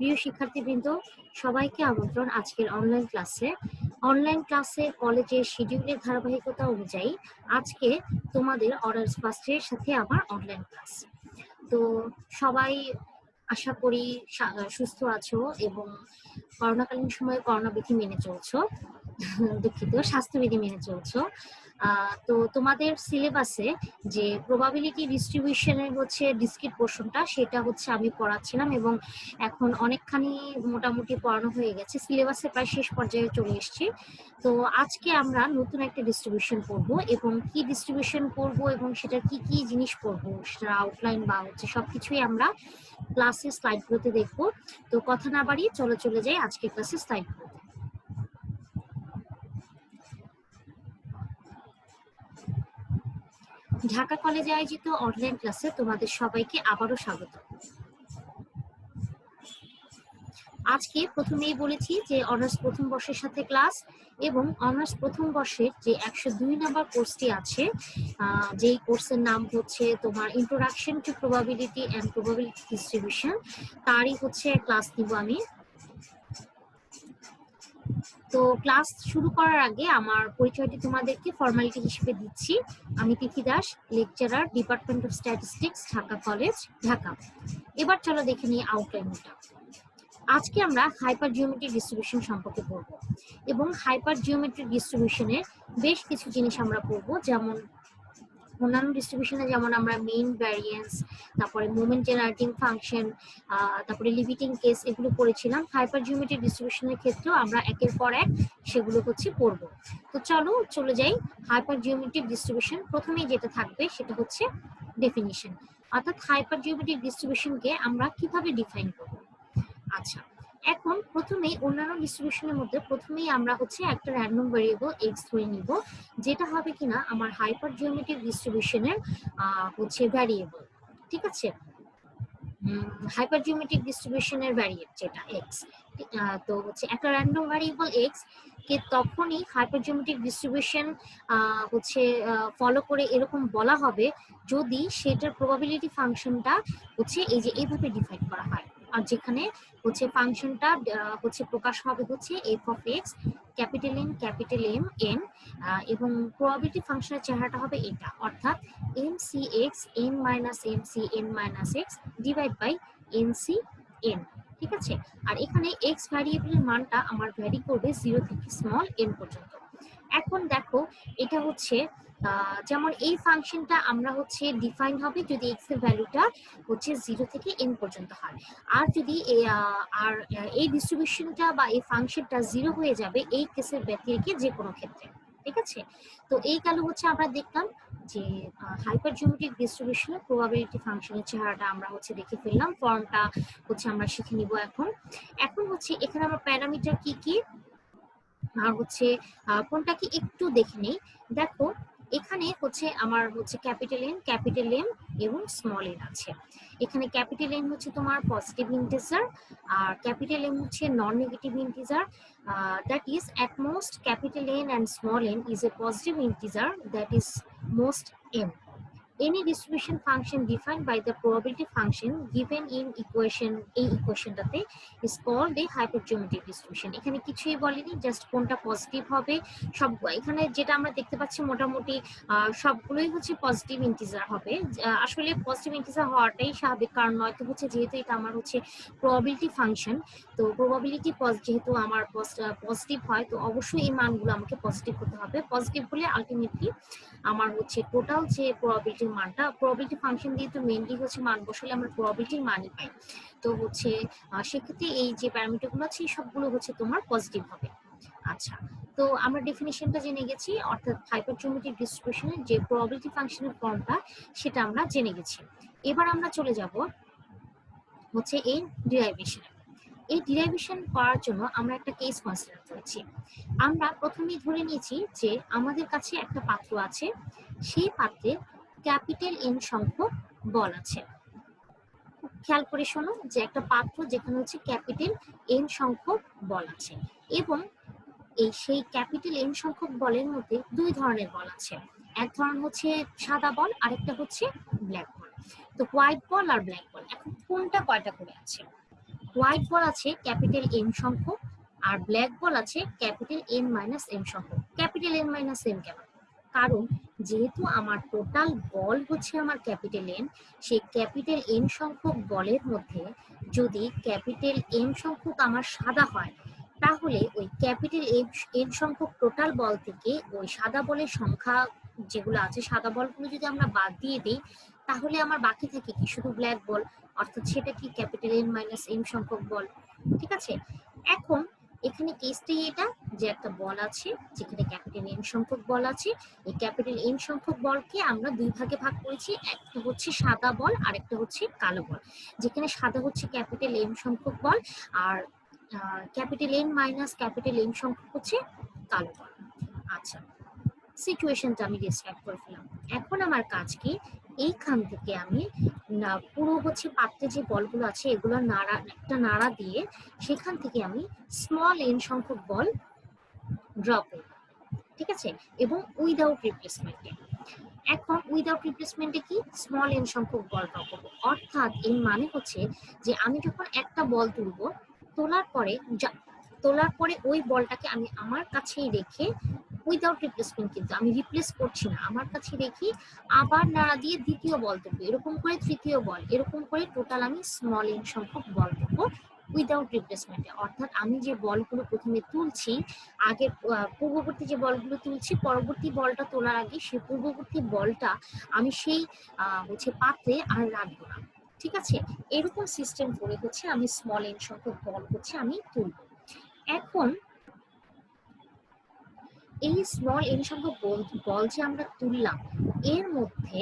প্রিয় শিক্ষার্থীবৃন্দ, সবাইকে আমন্ত্রণ আজকের অনলাইন ক্লাসে কলেজের শিডিউলের ধারাবাহিকতা অনুযায়ী আজকে তোমাদের অনার্স ফার্স্টের সাথে আমার অনলাইন ক্লাস। তো সবাই আশা করি সুস্থ আছো এবং করোনাকালীন সময়ে করোনা বিধি মেনে চলছো, দুঃখিত, স্বাস্থ্যবিধি মেনে চলছো। তো তোমাদের সিলেবাসে যে প্রবাবিলিটি ডিস্ট্রিবিউশনের হচ্ছে ডিসক্রিট পোর্শনটা, সেটা হচ্ছে আমি পড়াচ্ছিলাম এবং এখন অনেকখানি মোটামুটি পড়ানো হয়ে গেছে, সিলেবাসে প্রায় শেষ পর্যায়ে চলে এসেছি। তো আজকে আমরা নতুন একটা ডিস্ট্রিবিউশন পড়বো এবং কি ডিস্ট্রিবিউশন পড়বো এবং সেটা কি কি জিনিস পড়বো, সেটা আউটলাইন বা হচ্ছে সবকিছুই আমরা ক্লাসের স্লাইডগুলোতে দেখবো। তো কথা না বাড়িয়ে চলে যাই আজকে ক্লাসের স্লাইডগুলোতে। ঢাকা কলেজে আয়োজিত অনলাইন ক্লাসে তোমাদের সবাইকে আবারও স্বাগত। আজকে প্রথমেই বলেছি যে অনার্স প্রথম বর্ষের সাথে ক্লাস এবং অনার্স প্রথম বর্ষের যে 102 নাম্বার কোর্সটি আছে, যেই কোর্সের নাম হচ্ছে তোমার introduction to probability and probability distribution, তারই হচ্ছে ক্লাস নিব আমি। তো ক্লাস শুরু করার আগে আমার পরিচয়টি তোমাদেরকে ফর্মালিটি হিসেবে দিচ্ছি। আমি Tithi Das, lecturer, department of statistics, Dhaka college, Dhaka. এবার চলো দেখে নিই আউটলাইনটা। আজকে আমরা হাইপার জিওমেট্রিক ডিস্ট্রিবিউশন সম্পর্কে পড়বো এবং হাইপার জিওমেট্রিক ডিস্ট্রিবিউশনের বেশ কিছু জিনিস আমরা পড়বো, যেমন অন্যান্য ডিস্ট্রিবিউশনে যেমন আমরা মেইন ভ্যারিয়েন্স, তারপরে মোমেন্ট জেনারেটিং ফাংশন, তারপরে লিমিটিং কেস, এগুলো পড়েছিলাম। হাইপার জিওমেট্রিক ডিস্ট্রিবিউশনের ক্ষেত্রেও আমরা একের পর এক সেগুলো হচ্ছে পড়বো। তো চলে যাই হাইপার জিওমেট্রিক ডিস্ট্রিবিউশন। প্রথমেই যেটা থাকবে সেটা হচ্ছে ডেফিনিশন, অর্থাৎ হাইপার জিওমেট্রিক ডিস্ট্রিবিউশনকে আমরা কিভাবে ডিফাইন করব। আচ্ছা, এখন প্রথমেই অন্যান্য ডিস্ট্রিবিউশনের মধ্যে প্রথমেই আমরা হচ্ছে একটা র্যান্ডম ভেরিয়েবল এক্স ধরে নিব, যেটা হবে কিনা আমার হাইপার জিওমেট্রিক ডিস্ট্রিবিউশনের হচ্ছে ভ্যারিয়েবল। ঠিক আছে, হাইপার জিওমেট্রিক ডিস্ট্রিবিউশনের ভ্যারিয়েবল যেটা এক্স। তো হচ্ছে একটা র্যান্ডম ভ্যারিয়েবল এক্স কে তখনই হাইপার জিওমেট্রিক ডিস্ট্রিবিউশন হচ্ছে ফলো করে এরকম বলা হবে যদি সেটার প্রবাবিলিটি ফাংশনটা হচ্ছে এই যে এইভাবে ডিফাইন করা হয়, আর যেখানে হচ্ছে ফাংশনটা হচ্ছে প্রকাশ হবে হচ্ছে F of X capital M N, এবং প্রবাবিলিটি ফাংশনের চেহারাটা হবে এটা, অর্থাৎ M C X N minus M C N minus X divide by N C N. ঠিক আছে, আর এখানে এক্স ভ্যারিয়েবলের মানটা আমার ভ্যারি করবে 0 থেকে স্মল এন পর্যন্ত। এখন দেখো এটা হচ্ছে যেমন এই ফাংশনটা আমরা হচ্ছে ডিফাইন হবে যদি এক্স এর ভ্যালুটা হচ্ছে 0 থেকে এন পর্যন্ত হয়, আর যদি এই ডিস্ট্রিবিউশনটা বা এই ফাংশনটা 0 হয়ে যাবে এই কেসের ব্যতিরেকে যে কোনো ক্ষেত্রে। ঠিক আছে, তো এই গেল হচ্ছে আমরা দেখলাম যে হাইপার জিওমেট্রিক ডিস্ট্রিবিউশনের প্রবাবিলিটি ফাংশনের চেহারাটা আমরা হচ্ছে দেখে ফেললাম, ফর্মটা হচ্ছে আমরা শিখে নিব। এখন হচ্ছে এখানে আমরা প্যারামিটার কি কি আর হচ্ছে কোনটা কি একটু দেখে নেই। দেখো এখানে হচ্ছে আমার হচ্ছে ক্যাপিটাল এম এবং স্মল এন আছে। এখানে ক্যাপিটাল এন হচ্ছে তোমার পজিটিভ ইন্টিজার আর ক্যাপিটাল এম হচ্ছে non negative integer. That is at most capital N and small N is a positive integer that is most m. Any distribution function defined by the probability function given in এই ইকুয়েশনটাতে is called a hypergeometric distribution. এখানে কিছুই বলেনি, just কোনটা positive হবে সব, এখানে যেটা আমরা দেখতে পাচ্ছি মোটামুটি সবগুলোই হচ্ছে পজিটিভ ইন্টিজার হবে। আসলে পজিটিভ ইন্টিজার হওয়াটাই স্বাভাবিক, কারণ নয়তো হচ্ছে যেহেতু এটা আমার হচ্ছে প্রবাবিলিটি ফাংশন, তো প্রবাবিলিটি যেহেতু আমার পজিটিভ হয় তো অবশ্যই এই মানগুলো আমাকে পজিটিভ হতে হবে। পজিটিভ হলে আলটিমেটলি আমার হচ্ছে টোটাল যে প্রবাবিলিটির মানটা, প্রবাবিলিটি ফাংশন দিয়ে তো মেইনলি হচ্ছে মান বসালে আমরা প্রবাবিলিটির মানই পাই, তো হচ্ছে সেক্ষেত্রে এই যে প্যারামিটারগুলো আছে সবগুলো হচ্ছে তোমার পজিটিভ হবে। আচ্ছা, তো আমরা ডেফিনিশনটা জেনে গেছি, অর্থাৎ হাইপার জিওমেট্রিক ডিস্ট্রিবিউশনের যে প্রবাবিলিটি ফাংশনের ফর্মটা সেটা আমরা জেনে গেছি। এবার আমরা চলে যাব হচ্ছে এই ডিরাইভেশনে। এই ডিরাইভেশন করার জন্য আমরা একটা কেস কনসিডার করেছি। আমরা প্রথমেই ধরে নিয়েছি যে আমাদের কাছে একটা পাত্র আছে, সেই পাত্রে ক্যাপিটাল এন সংখ্যক বল আছে। খেয়াল করে শোনো যে একটা পাত্র যেখানে হচ্ছে ক্যাপিটাল এন সংখ্যক বল আছে এবং সেই ক্যাপিটাল এন সংখ্যক বলের মধ্যে দুই ধরনের বল আছে, এক ধরনের হচ্ছে সাদা বল, আরেকটা হচ্ছে ব্ল্যাক বল। তো হোয়াইট বল আর ব্ল্যাক বল, এখন কোনটা কয়টা করে আছে হোয়াইট বল আছে ক্যাপিটাল এম সংখ্যক, আর ব্ল্যাক বল আছে ক্যাপিটাল এন মাইনাস এম সংখ্যক। ক্যাপিটাল এন মাইনাস এম কেন? কারণ যেহেতু আমার টোটাল বল হচ্ছে আমার ক্যাপিটাল এন, সেই ক্যাপিটাল এন সংখ্যক বলের মধ্যে যদি ক্যাপিটাল এম সংখ্যক আমার সাদা হয়, তাহলে ওই ক্যাপিটাল এন সংখ্যক টোটাল বল থেকে ওই সাদা বলের সংখ্যা যেগুলো আছে, সাদা বলগুলো যদি আমরা বাদ দিয়ে দিই, তাহলে আমার বাকি থাকে কি? শুধু ব্ল্যাক বল, অর্থাৎ সেটা কি ক্যাপিটাল এন মাইনাস এম সংখ্যক বল। ঠিক আছে, এখন এখানে কেসটাই এটা যে একটা বল আছে যেখানে ক্যাপিটাল এন সংখ্যক বল আছে। এই ক্যাপিটাল এন সংখ্যক বলকে আমরা দুই ভাগে ভাগ করেছি, একটা হচ্ছে সাদা বল আর একটা হচ্ছে কালো বল। যেখানে সাদা হচ্ছে ক্যাপিটাল এম সংখ্যক বল, আর capital N minus capital M সংখ্যক হচ্ছে কালো বল। আচ্ছা, সিচুয়েশনটা আমি ডিসক্রাইব করে ফেলাম। এখন আমার কাজ কি? এইখান থেকে আমি পুরো হচ্ছে পাত্রে যে বলগুলো আছে এগুলো একটা নাড়া দিয়ে সেখান থেকে আমি স্মল এন সংখ্যক বল ড্র করব। ঠিক আছে, এবং উইদাউট রিপ্লেসমেন্টে। এখন উইদাউট রিপ্লেসমেন্টে কি? স্মল এন সংখ্যক বল ড্র করবো। অর্থাৎ এর মানে হচ্ছে যে আমি যখন একটা বল তুলবো, তোলার পরে তোলার পরে ওই বলটাকে আমি আমার কাছেই রেখে, উইদাউট রিপ্লেসমেন্ট, কিন্তু আমি রিপ্লেস করছি না, আমার কাছে রেখে আবার নাড়া দিয়ে দ্বিতীয় বল তুলবো, এরকম করে তৃতীয় বল, এরকম করে টোটাল আমি স্মল এন সংখ্যক বল দেবো উইদাউট রিপ্লেসমেন্টে। অর্থাৎ আমি যে বলগুলো প্রথমে তুলছি, আগে পূর্ববর্তী যে বলগুলো তুলছি, পরবর্তী বলটা তোলার আগে সেই পূর্ববর্তী বলটা আমি সেই হচ্ছে পাত্রে আর রাখবো না। ঠিক আছে, এরকম সিস্টেম করে হচ্ছে আমি স্মল এন সংখ্যক বল হচ্ছে আমি তুলবো। এখন এই স্মল এন সংখ্যক বল যে আমরা তুললাম, এর মধ্যে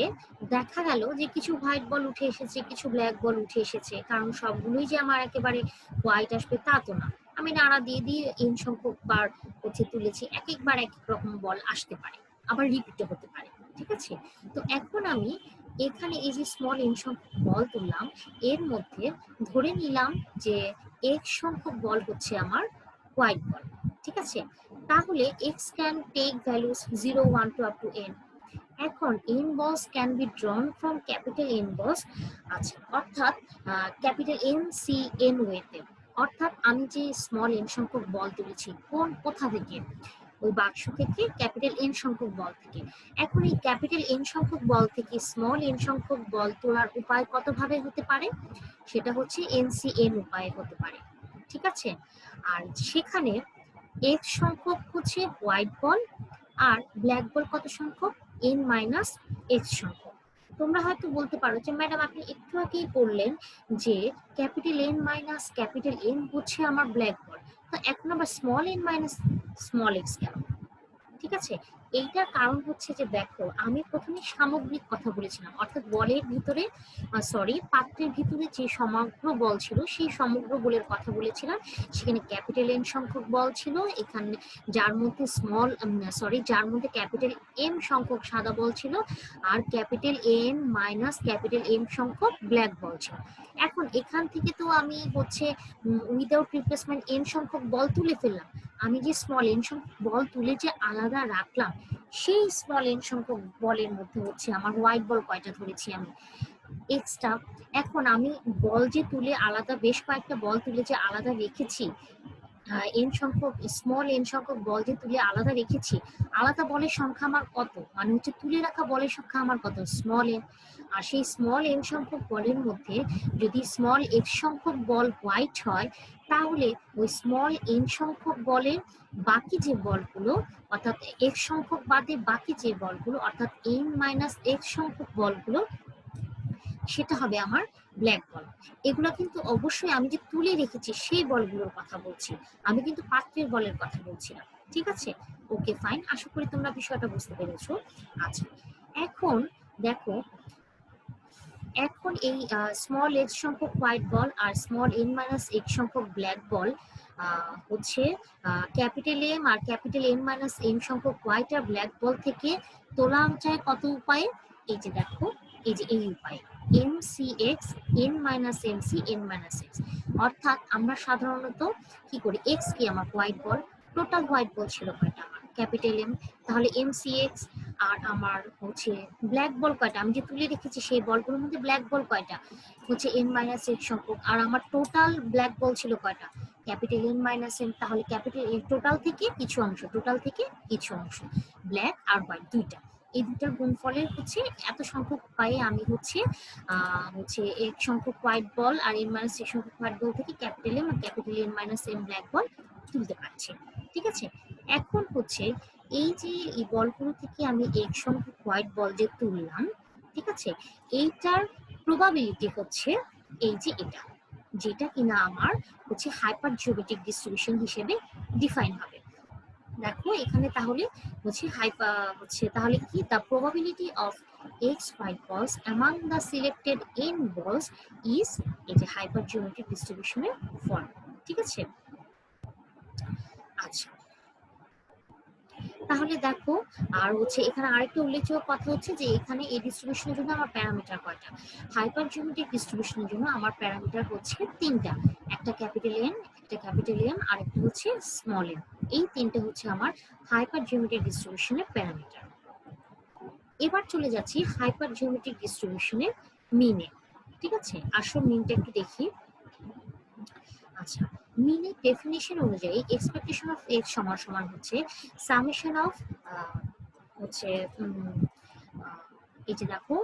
দেখা গেল যে কিছু হোয়াইট বল উঠে এসেছে, কিছু ব্ল্যাক বল উঠে এসেছে। কারণ সবগুলোই যে আমার একেবারে হোয়াইট আসবে তা তো না, আমি নাড়া দিয়ে দিয়ে এন সংখ্যক বার হচ্ছে তুলেছি, এক একবার এক এক রকম বল আসতে পারে, আবার রিপিটও হতে পারে। ঠিক আছে, তো এখন আমি এখানে এই যে স্মল এন সংখ্যক বল তুললাম, এর মধ্যে ধরে নিলাম যে এক্স সংখ্যক বল হচ্ছে আমার হোয়াইট বল। ঠিক আছে, তাহলে x can take values 0, 1 to up to n. এখন n balls can be drawn from capital N balls। আচ্ছা, অর্থাৎ ক্যাপিটাল N C N ওয়েতে। অর্থাৎ আমি যে স্মল n সংখ্যক বল তুলেছি কোথা থেকে? ওই বাক্স থেকে ক্যাপিটাল N সংখ্যক বল থেকে। এখন এই ক্যাপিটাল N সংখ্যক বল থেকে স্মল n সংখ্যক বল তোলার উপায় কতভাবে হতে পারে? সেটা হচ্ছে NCN উপায়ে হতে পারে। ঠিক আছে, আর সেখানে x সংখ্যক হচ্ছে হোয়াইট বল, আর ব্ল্যাক বল কত সংখ্যক? n মাইনাস x সংখ্যক। তোমরা হয়তো বলতে পারো যে ম্যাডাম আপনি একটু আগেই বললেন যে capital N minus capital N হচ্ছে আমার ব্ল্যাক বল, তো এখন আবার small n minus small x কেন? ঠিক আছে, এইটার কারণ হচ্ছে যে দেখো, আমি প্রথমে সামগ্রিক কথা বলেছিলাম, অর্থাৎ বলের ভিতরে পাত্রের ভিতরে যে সমগ্র বল ছিল সেই সমগ্র বলের কথা বলেছিলাম। সেখানে ক্যাপিটাল এন সংখ্যক বল ছিল এখানে, যার মধ্যে ক্যাপিটাল এম সংখ্যক সাদা বল ছিল, আর capital N minus capital M সংখ্যক ব্ল্যাক বল ছিল। এখন এখান থেকে তো আমি হচ্ছে উইদাউট রিপ্লেসমেন্ট এন সংখ্যক বল তুলে ফেললাম। আমি যে স্মল এন সংখ্যক বল তুলে যে আলাদা রাখলাম, সেই স্মল এন সংখ্যক বলের মধ্যে হচ্ছে আমার হোয়াইট বল কয়টা ধরেছি আমি? এক্সট্রা। এখন আমি বল যে তুলে আলাদা, বেশ কয়েকটা বল তুলে যে আলাদা রেখেছি, এন সংখ্যক স্মল এন সংখ্যক বল যে তুলে আলাদা রেখেছি, আলাদা বলের সংখ্যা আমার কত? মানে হচ্ছে তুলে রাখা বলের সংখ্যা আমার কত? Small N. আর সেই স্মল এন সংখ্যক বলের মধ্যে যদি স্মল এক্স সংখ্যক বল হোয়াইট হয়, তাহলে ওই স্মল এন সংখ্যক বলের বাকি যে বলগুলো, অর্থাৎ এক্স সংখ্যক বাদে বাকি যে বলগুলো, অর্থাৎ এন মাইনাস এক্স সংখ্যক বলগুলো, সেটা হবে আমার ব্ল্যাক বল। এগুলো কিন্তু অবশ্যই আমি যে তুলে রেখেছি সেই বলগুলোর কথা বলছি, আমি কিন্তু পাত্রের বলের কথা বলছি না। ঠিক আছে, ওকে ফাইন, আশা করি তোমরা বিষয়টা বুঝতে পেরেছো। আচ্ছা, এখন দেখো, এখন এই স্মল এক্স সংখ্যক হোয়াইট বল আর স্মল এন মাইনাস এক্স সংখ্যক ব্ল্যাক বল হচ্ছে ক্যাপিটাল এম আর ক্যাপিটাল এম মাইনাস এম সংখ্যক হোয়াইট আর ব্ল্যাক বল থেকে তোলা যায় কত উপায়ে? এই যে দেখো, এই যে এই উপায়ে M C X N minus M C N minus X. অর্থাৎ আমরা সাধারণত কি করি, এক্স কি আমার white ball, total white ball ছিল কয়টা আমার? ক্যাপিটাল এম, তাহলে এমসিএক্স। আর আমার হচ্ছে ব্ল্যাক বল কয়টা, আমি যে তুলে রেখেছি সেই বলগুলোর মধ্যে ব্ল্যাক বল কয়টা, হচ্ছে এন মাইনাস এক্স সংখ্যক। আর আমার টোটাল ব্ল্যাক বল ছিল কয়টা, ক্যাপিটাল এন মাইনাস এন। তাহলে ক্যাপিটাল এন টোটাল থেকে কিছু অংশ, টোটাল থেকে কিছু অংশ, ব্ল্যাক আর হোয়াইট দুইটা, এই দুটার গুণফলের হচ্ছে এত সংখ্যক পায়ে আমি হচ্ছে এক সংখ্যক হোয়াইট বল আর এন মাইনাস এক সংখ্যক হোয়াইট বল থেকে ক্যাপিটাল এম আর capital N minus M black ball তুলতে পারছি। ঠিক আছে, এখন হচ্ছে এই যে এই বলগুলো থেকে আমি এক সংখ্যক হোয়াইট বল যে তুললাম, ঠিক আছে, এইটার প্রবাবিলিটি হচ্ছে এই যে এটা, যেটা কিনা আমার হচ্ছে হাইপার জিওমেট্রিক ডিস্ট্রিবিউশন হিসেবে ডিফাইন হবে। দেখো এখানে তাহলে হচ্ছে তাহলে কি, the probability of x white বলস অ্যামাং দ্য সিলেক্টেড এন বলস ইজ, এই যে হাইপার জিওমেট্রিক ডিস্ট্রিবিউশনের ফর্ম। ঠিক আছে, আচ্ছা তাহলে দেখো, আর হচ্ছে এখানে আরেকটা উল্লেখযোগ্য কথা হচ্ছে যে এখানে এই ডিস্ট্রিবিউশনের জন্য আমার প্যারামিটার কয়টা, হাইপার জিওমেট্রিক ডিস্ট্রিবিউশনের জন্য আমার প্যারামিটার হচ্ছে তিনটা, একটা ক্যাপিটাল এন, একটা ক্যাপিটাল এম আর একটা হচ্ছে স্মল এন। এই তিনটা হচ্ছে আমার হাইপার জিওমেট্রিক ডিস্ট্রিবিউশনের প্যারামিটার। এবার চলে যাচ্ছি হাইপার জিওমেট্রিক ডিস্ট্রিবিউশনের মিনে। ঠিক আছে, আসো মিনটা একটু দেখি। আচ্ছা, মিনের ডেফিনিশন অনুযায়ী এক্সপেকটেশন অফ এক্স সমান সমান হচ্ছে সামেশন অফ হচ্ছে এই যে দেখো,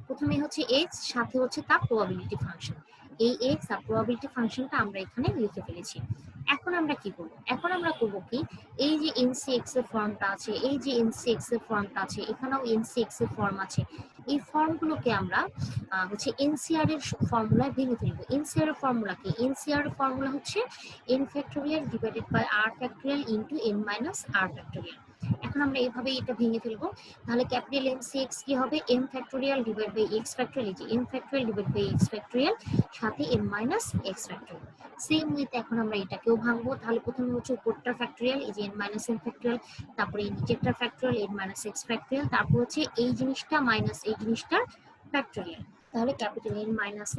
প্রথমে হচ্ছে এক্স সাথে হচ্ছে তার প্রবাবিলিটি ফাংশন, এই এক্স আর প্রবাবিলিটি ফাংশনটা আমরা এখানে লিখে ফেলেছি। এখন আমরা কি করব, এখন আমরা করব কি, এই যে এনসিএক্স এর ফর্মটা আছে, এই যে এনসিএক্স এর ফর্মটা আছে, এখানেও এনসিএক্স এর ফর্ম আছে, এই ফর্মগুলোকে আমরা হচ্ছে এনসিআর এর ফর্মুলায় ভেঙে ফেলবো। এনসিআর এর ফর্মুলা কি, এনসিআর এর ফর্মুলা হচ্ছে N factorial divided by R factorial into N minus R factorial. এখন আমরা এইভাবে এটা ভেঙে ফেলবো, তাহলে ক্যাপিটাল এম সি এক্স কি হবে, M factorial divide by X factorial, এই যে M factorial divide by X factorial সাথে M minus X factorial. Same ওয়েতে এখন আমরা এটাকেও ভাঙবো, তাহলে প্রথমে হচ্ছে উপরটার ফ্যাক্টোরিয়াল এই যে এন মাইনাস এম ফ্যাক্টোরিয়াল, তারপরে এই নিচেরটার factorial N minus X factorial, তারপর হচ্ছে এই জিনিসটা মাইনাস এই জিনিসটার ফ্যাক্টোরিয়াল, তাহলে capital N minus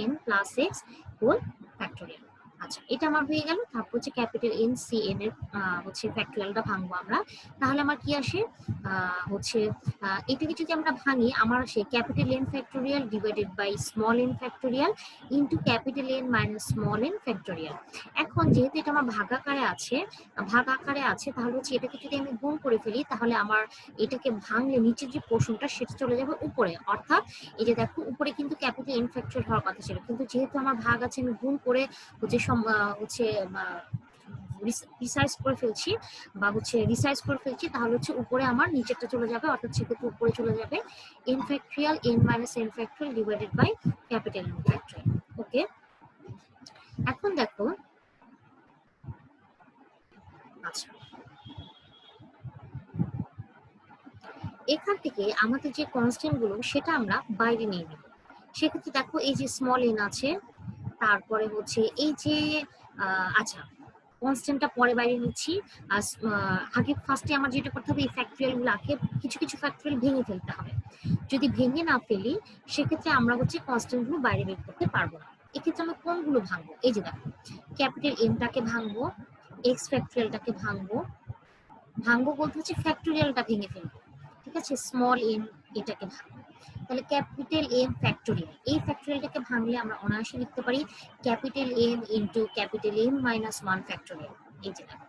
N plus X whole factorial. আচ্ছা এটা আমার হয়ে গেল, তারপর হচ্ছে ক্যাপিটাল এন সি এন এর হচ্ছে ফ্যাক্টোরিয়ালটা ভাঙবো আমরা, তাহলে আমার কি আসে হচ্ছে এটাকে যদি আমরা ভাঙি আমার আসে capital N factorial divided by small N factorial into capital N minus small N factorial. এখন যেহেতু এটা আমার ভাগ আকারে আছে তাহলে হচ্ছে এটাকে যদি আমি গুণ করে ফেলি, তাহলে আমার এটাকে ভাঙলে নিচের যে পোর্শনটা সেটা চলে যাবে উপরে, অর্থাৎ এই যে দেখো উপরে কিন্তু ক্যাপিটাল এন ফ্যাক্টোরিয়াল হওয়ার কথা ছিল, কিন্তু যেহেতু আমার ভাগ আছে আমি গুণ করে হচ্ছে রিসাইজ করে ফেলছি বা হচ্ছে রিসাইজ করে ফেলছি, তাহলে হচ্ছে উপরে আমার নিচেরটা চলে যাবে, অর্থাৎ সেক্ষেত্রে উপরে চলে যাবে N factorial N minus N factorial divided by capital N factorial. Okay, এখন দেখো, আচ্ছা এখান থেকে আমাদের যে কনস্ট্যান্ট গুলো সেটা আমরা বাইরে নিয়ে নেব। সেক্ষেত্রে দেখো এই যে স্মল এন আছে, তারপরে হচ্ছে এই যে আচ্ছা কনস্ট্যান্টটা পরে বাইরে নিচ্ছি। আর আগে ফার্স্টে আমার যেটা করতে হবে এই ফ্যাক্টোরিয়াল গুলোকে কিছু কিছু ফ্যাক্টোরিয়াল ভেঙে ফেলতে হবে, যদি ভেঙে না ফেলি সেক্ষেত্রে আমরা হচ্ছে কনস্ট্যান্ট গুলো বাইরে বের করতে পারবো না। এক্ষেত্রে আমরা কোনগুলো ভাঙবো, এই যে দেখো ক্যাপিটাল এমটাকে ভাঙবো, এক্স ফ্যাক্টোরিয়ালটাকে ভাঙবো বলতে হচ্ছে ফ্যাক্টোরিয়ালটা ভেঙে ফেলবো। ঠিক আছে, স্মল এম এটাকে ভাঙবো, তাহলে ক্যাপিটাল এম ফ্যাক্টোরিয়াল, এই ফ্যাক্টোরিয়ালটাকে ভাঙলে আমরা অনায়াসে লিখতে পারি capital M into capital M minus one factorial. এই যে দেখো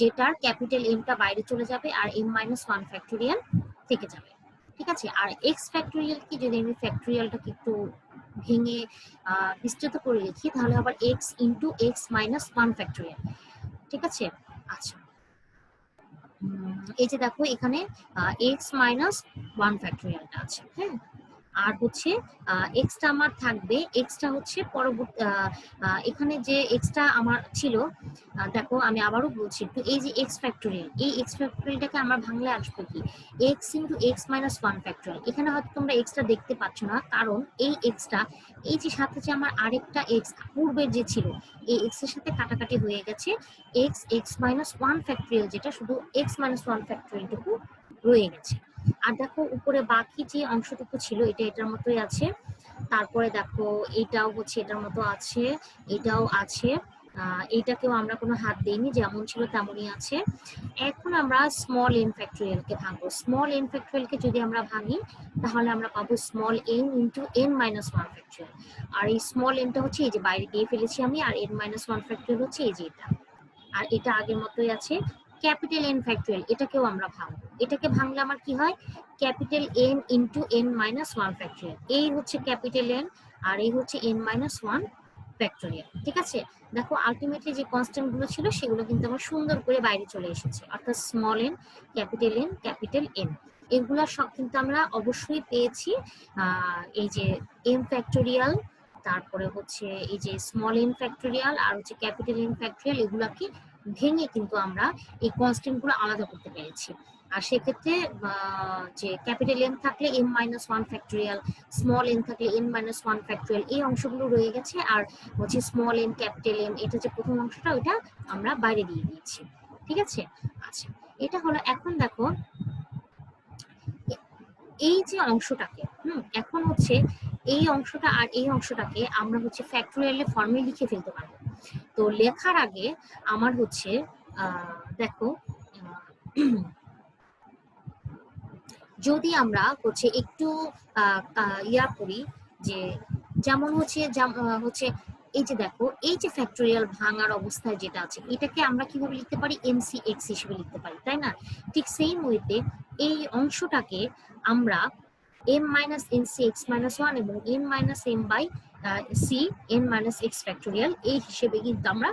যেটার ক্যাপিটাল এমটা বাইরে চলে যাবে আর এম মাইনাস ওয়ান ফ্যাক্টোরিয়াল থেকে যাবে। ঠিক আছে, আর এক্স ফ্যাক্টোরিয়াল কি যদি আমি ফ্যাক্টোরিয়ালটাকে একটু ভেঙে বিস্তৃত করে লিখি তাহলে আবার x into x minus one factorial. ঠিক আছে, আচ্ছা এই যে দেখো এখানে এক্স মাইনাস ওয়ান ফ্যাক্টোরিয়ালটা আছে, হ্যাঁ, আর হচ্ছে এক্সটা আমার থাকবে, এক্সটা হচ্ছে পরবর্তী এখানে যে এক্সটা আমার ছিল, দেখো আমি আবারও বলছি একটু, এই যে এক্স ফ্যাক্টোরিয়াল, এই এক্স ফ্যাক্টোরিয়ালটাকে আমরা ভাঙলে আসবে কি x into x minus one factorial. এখানে হয়তো তোমরা এক্সটা দেখতে পাচ্ছ না, কারণ এই এক্সটা এই যে সাথে যে আমার আরেকটা এক্স পূর্বের যে ছিল এই এক্স এর সাথে কাটাকাটি হয়ে গেছে, x x minus one factorial যেটা শুধু এক্স মাইনাস ওয়ান ফ্যাক্টোরিয়ালটুকু রয়ে গেছে। আর দেখো উপরে বাকি যে অংশটুকু ছিল এটা এটার মতোই আছে, তারপরে দেখো এটাও হচ্ছে এটার মতো আছে, এটাও আছে, এইটাকেও আমরা কোনো হাত দেইনি, যেমন ছিল তেমনই আছে। এখন আমরা স্মল এন ফ্যাক্টোরিয়ালকে ভাঙবো। স্মল এন ফ্যাক্টোরিয়ালকে যদি আমরা ভাঙি তাহলে আমরা পাবো small N into N minus one factorial. আর এই স্মল এনটা হচ্ছে এই যে বাইরে দিয়ে ফেলেছি আমি, আর এন মাইনাস ওয়ান ফ্যাক্টোরিয়াল হচ্ছে এই যে এটা, আর এটা আগের মতোই আছে। ক্যাপিটাল এন ফ্যাক্টোরিয়াল এটাকেও আমরা ভাঙবো। এটাকে ভাঙলে আমার কি হয়, capital N into N minus one factorial. এই হচ্ছে ক্যাপিটাল এন আর এই হচ্ছে এন মাইনাস ওয়ান ফ্যাক্টোরিয়াল। ঠিক আছে, দেখো আলটিমেটলি যে কনস্ট্যান্ট গুলো ছিল সেগুলো কিন্তু আমার সুন্দর করে বাইরে চলে এসেছে, অর্থাৎ স্মল এন ক্যাপিটাল এন এগুলা সব কিন্তু আমরা অবশ্যই পেয়েছি। এই যে এম ফ্যাক্টোরিয়াল, তারপরে হচ্ছে এই যে স্মল এন ফ্যাক্টোরিয়াল আর হচ্ছে ক্যাপিটাল এন ফ্যাক্টোরিয়াল, এগুলাকে ভেঙে কিন্তু আমরা এই কনস্ট্যান্ট গুলো আলাদা করতে পেরেছি। আর সেক্ষেত্রে যে ক্যাপিটাল এন থাকলে M minus one factorial, small N থাকলে এন মাইনাস ওয়ান ফ্যাক্টোরিয়াল, এই অংশগুলো রয়ে গেছে। আর হচ্ছে স্মল এন ক্যাপিটাল এন, এটা যে প্রথম অংশটা ওইটা আমরা বাইরে দিয়ে দিয়েছি। ঠিক আছে, আচ্ছা এটা হলো। এখন দেখো এই যে অংশটাকে এখন হচ্ছে এই অংশটা আর এই অংশটাকে আমরা হচ্ছে ফ্যাক্টোরিয়ালের ফর্মে লিখে ফেলতে পারবো। তো লেখার আগে আমার হচ্ছে দেখো যদি আমরা হচ্ছে একটু ইয়া করি, যে যেমন হচ্ছে এই যে দেখো এই যে ফ্যাক্টোরিয়াল ভাঙার অবস্থায় যেটা আছে এটাকে আমরা কিভাবে লিখতে পারি, এমসি এক্স হিসেবে লিখতে পারি, তাই না? ঠিক সেম ওয়েতে এই অংশটাকে আমরা M minus N C X minus one এবং N minus M by C N minus X factorial এই হিসেবে কিন্তু আমরা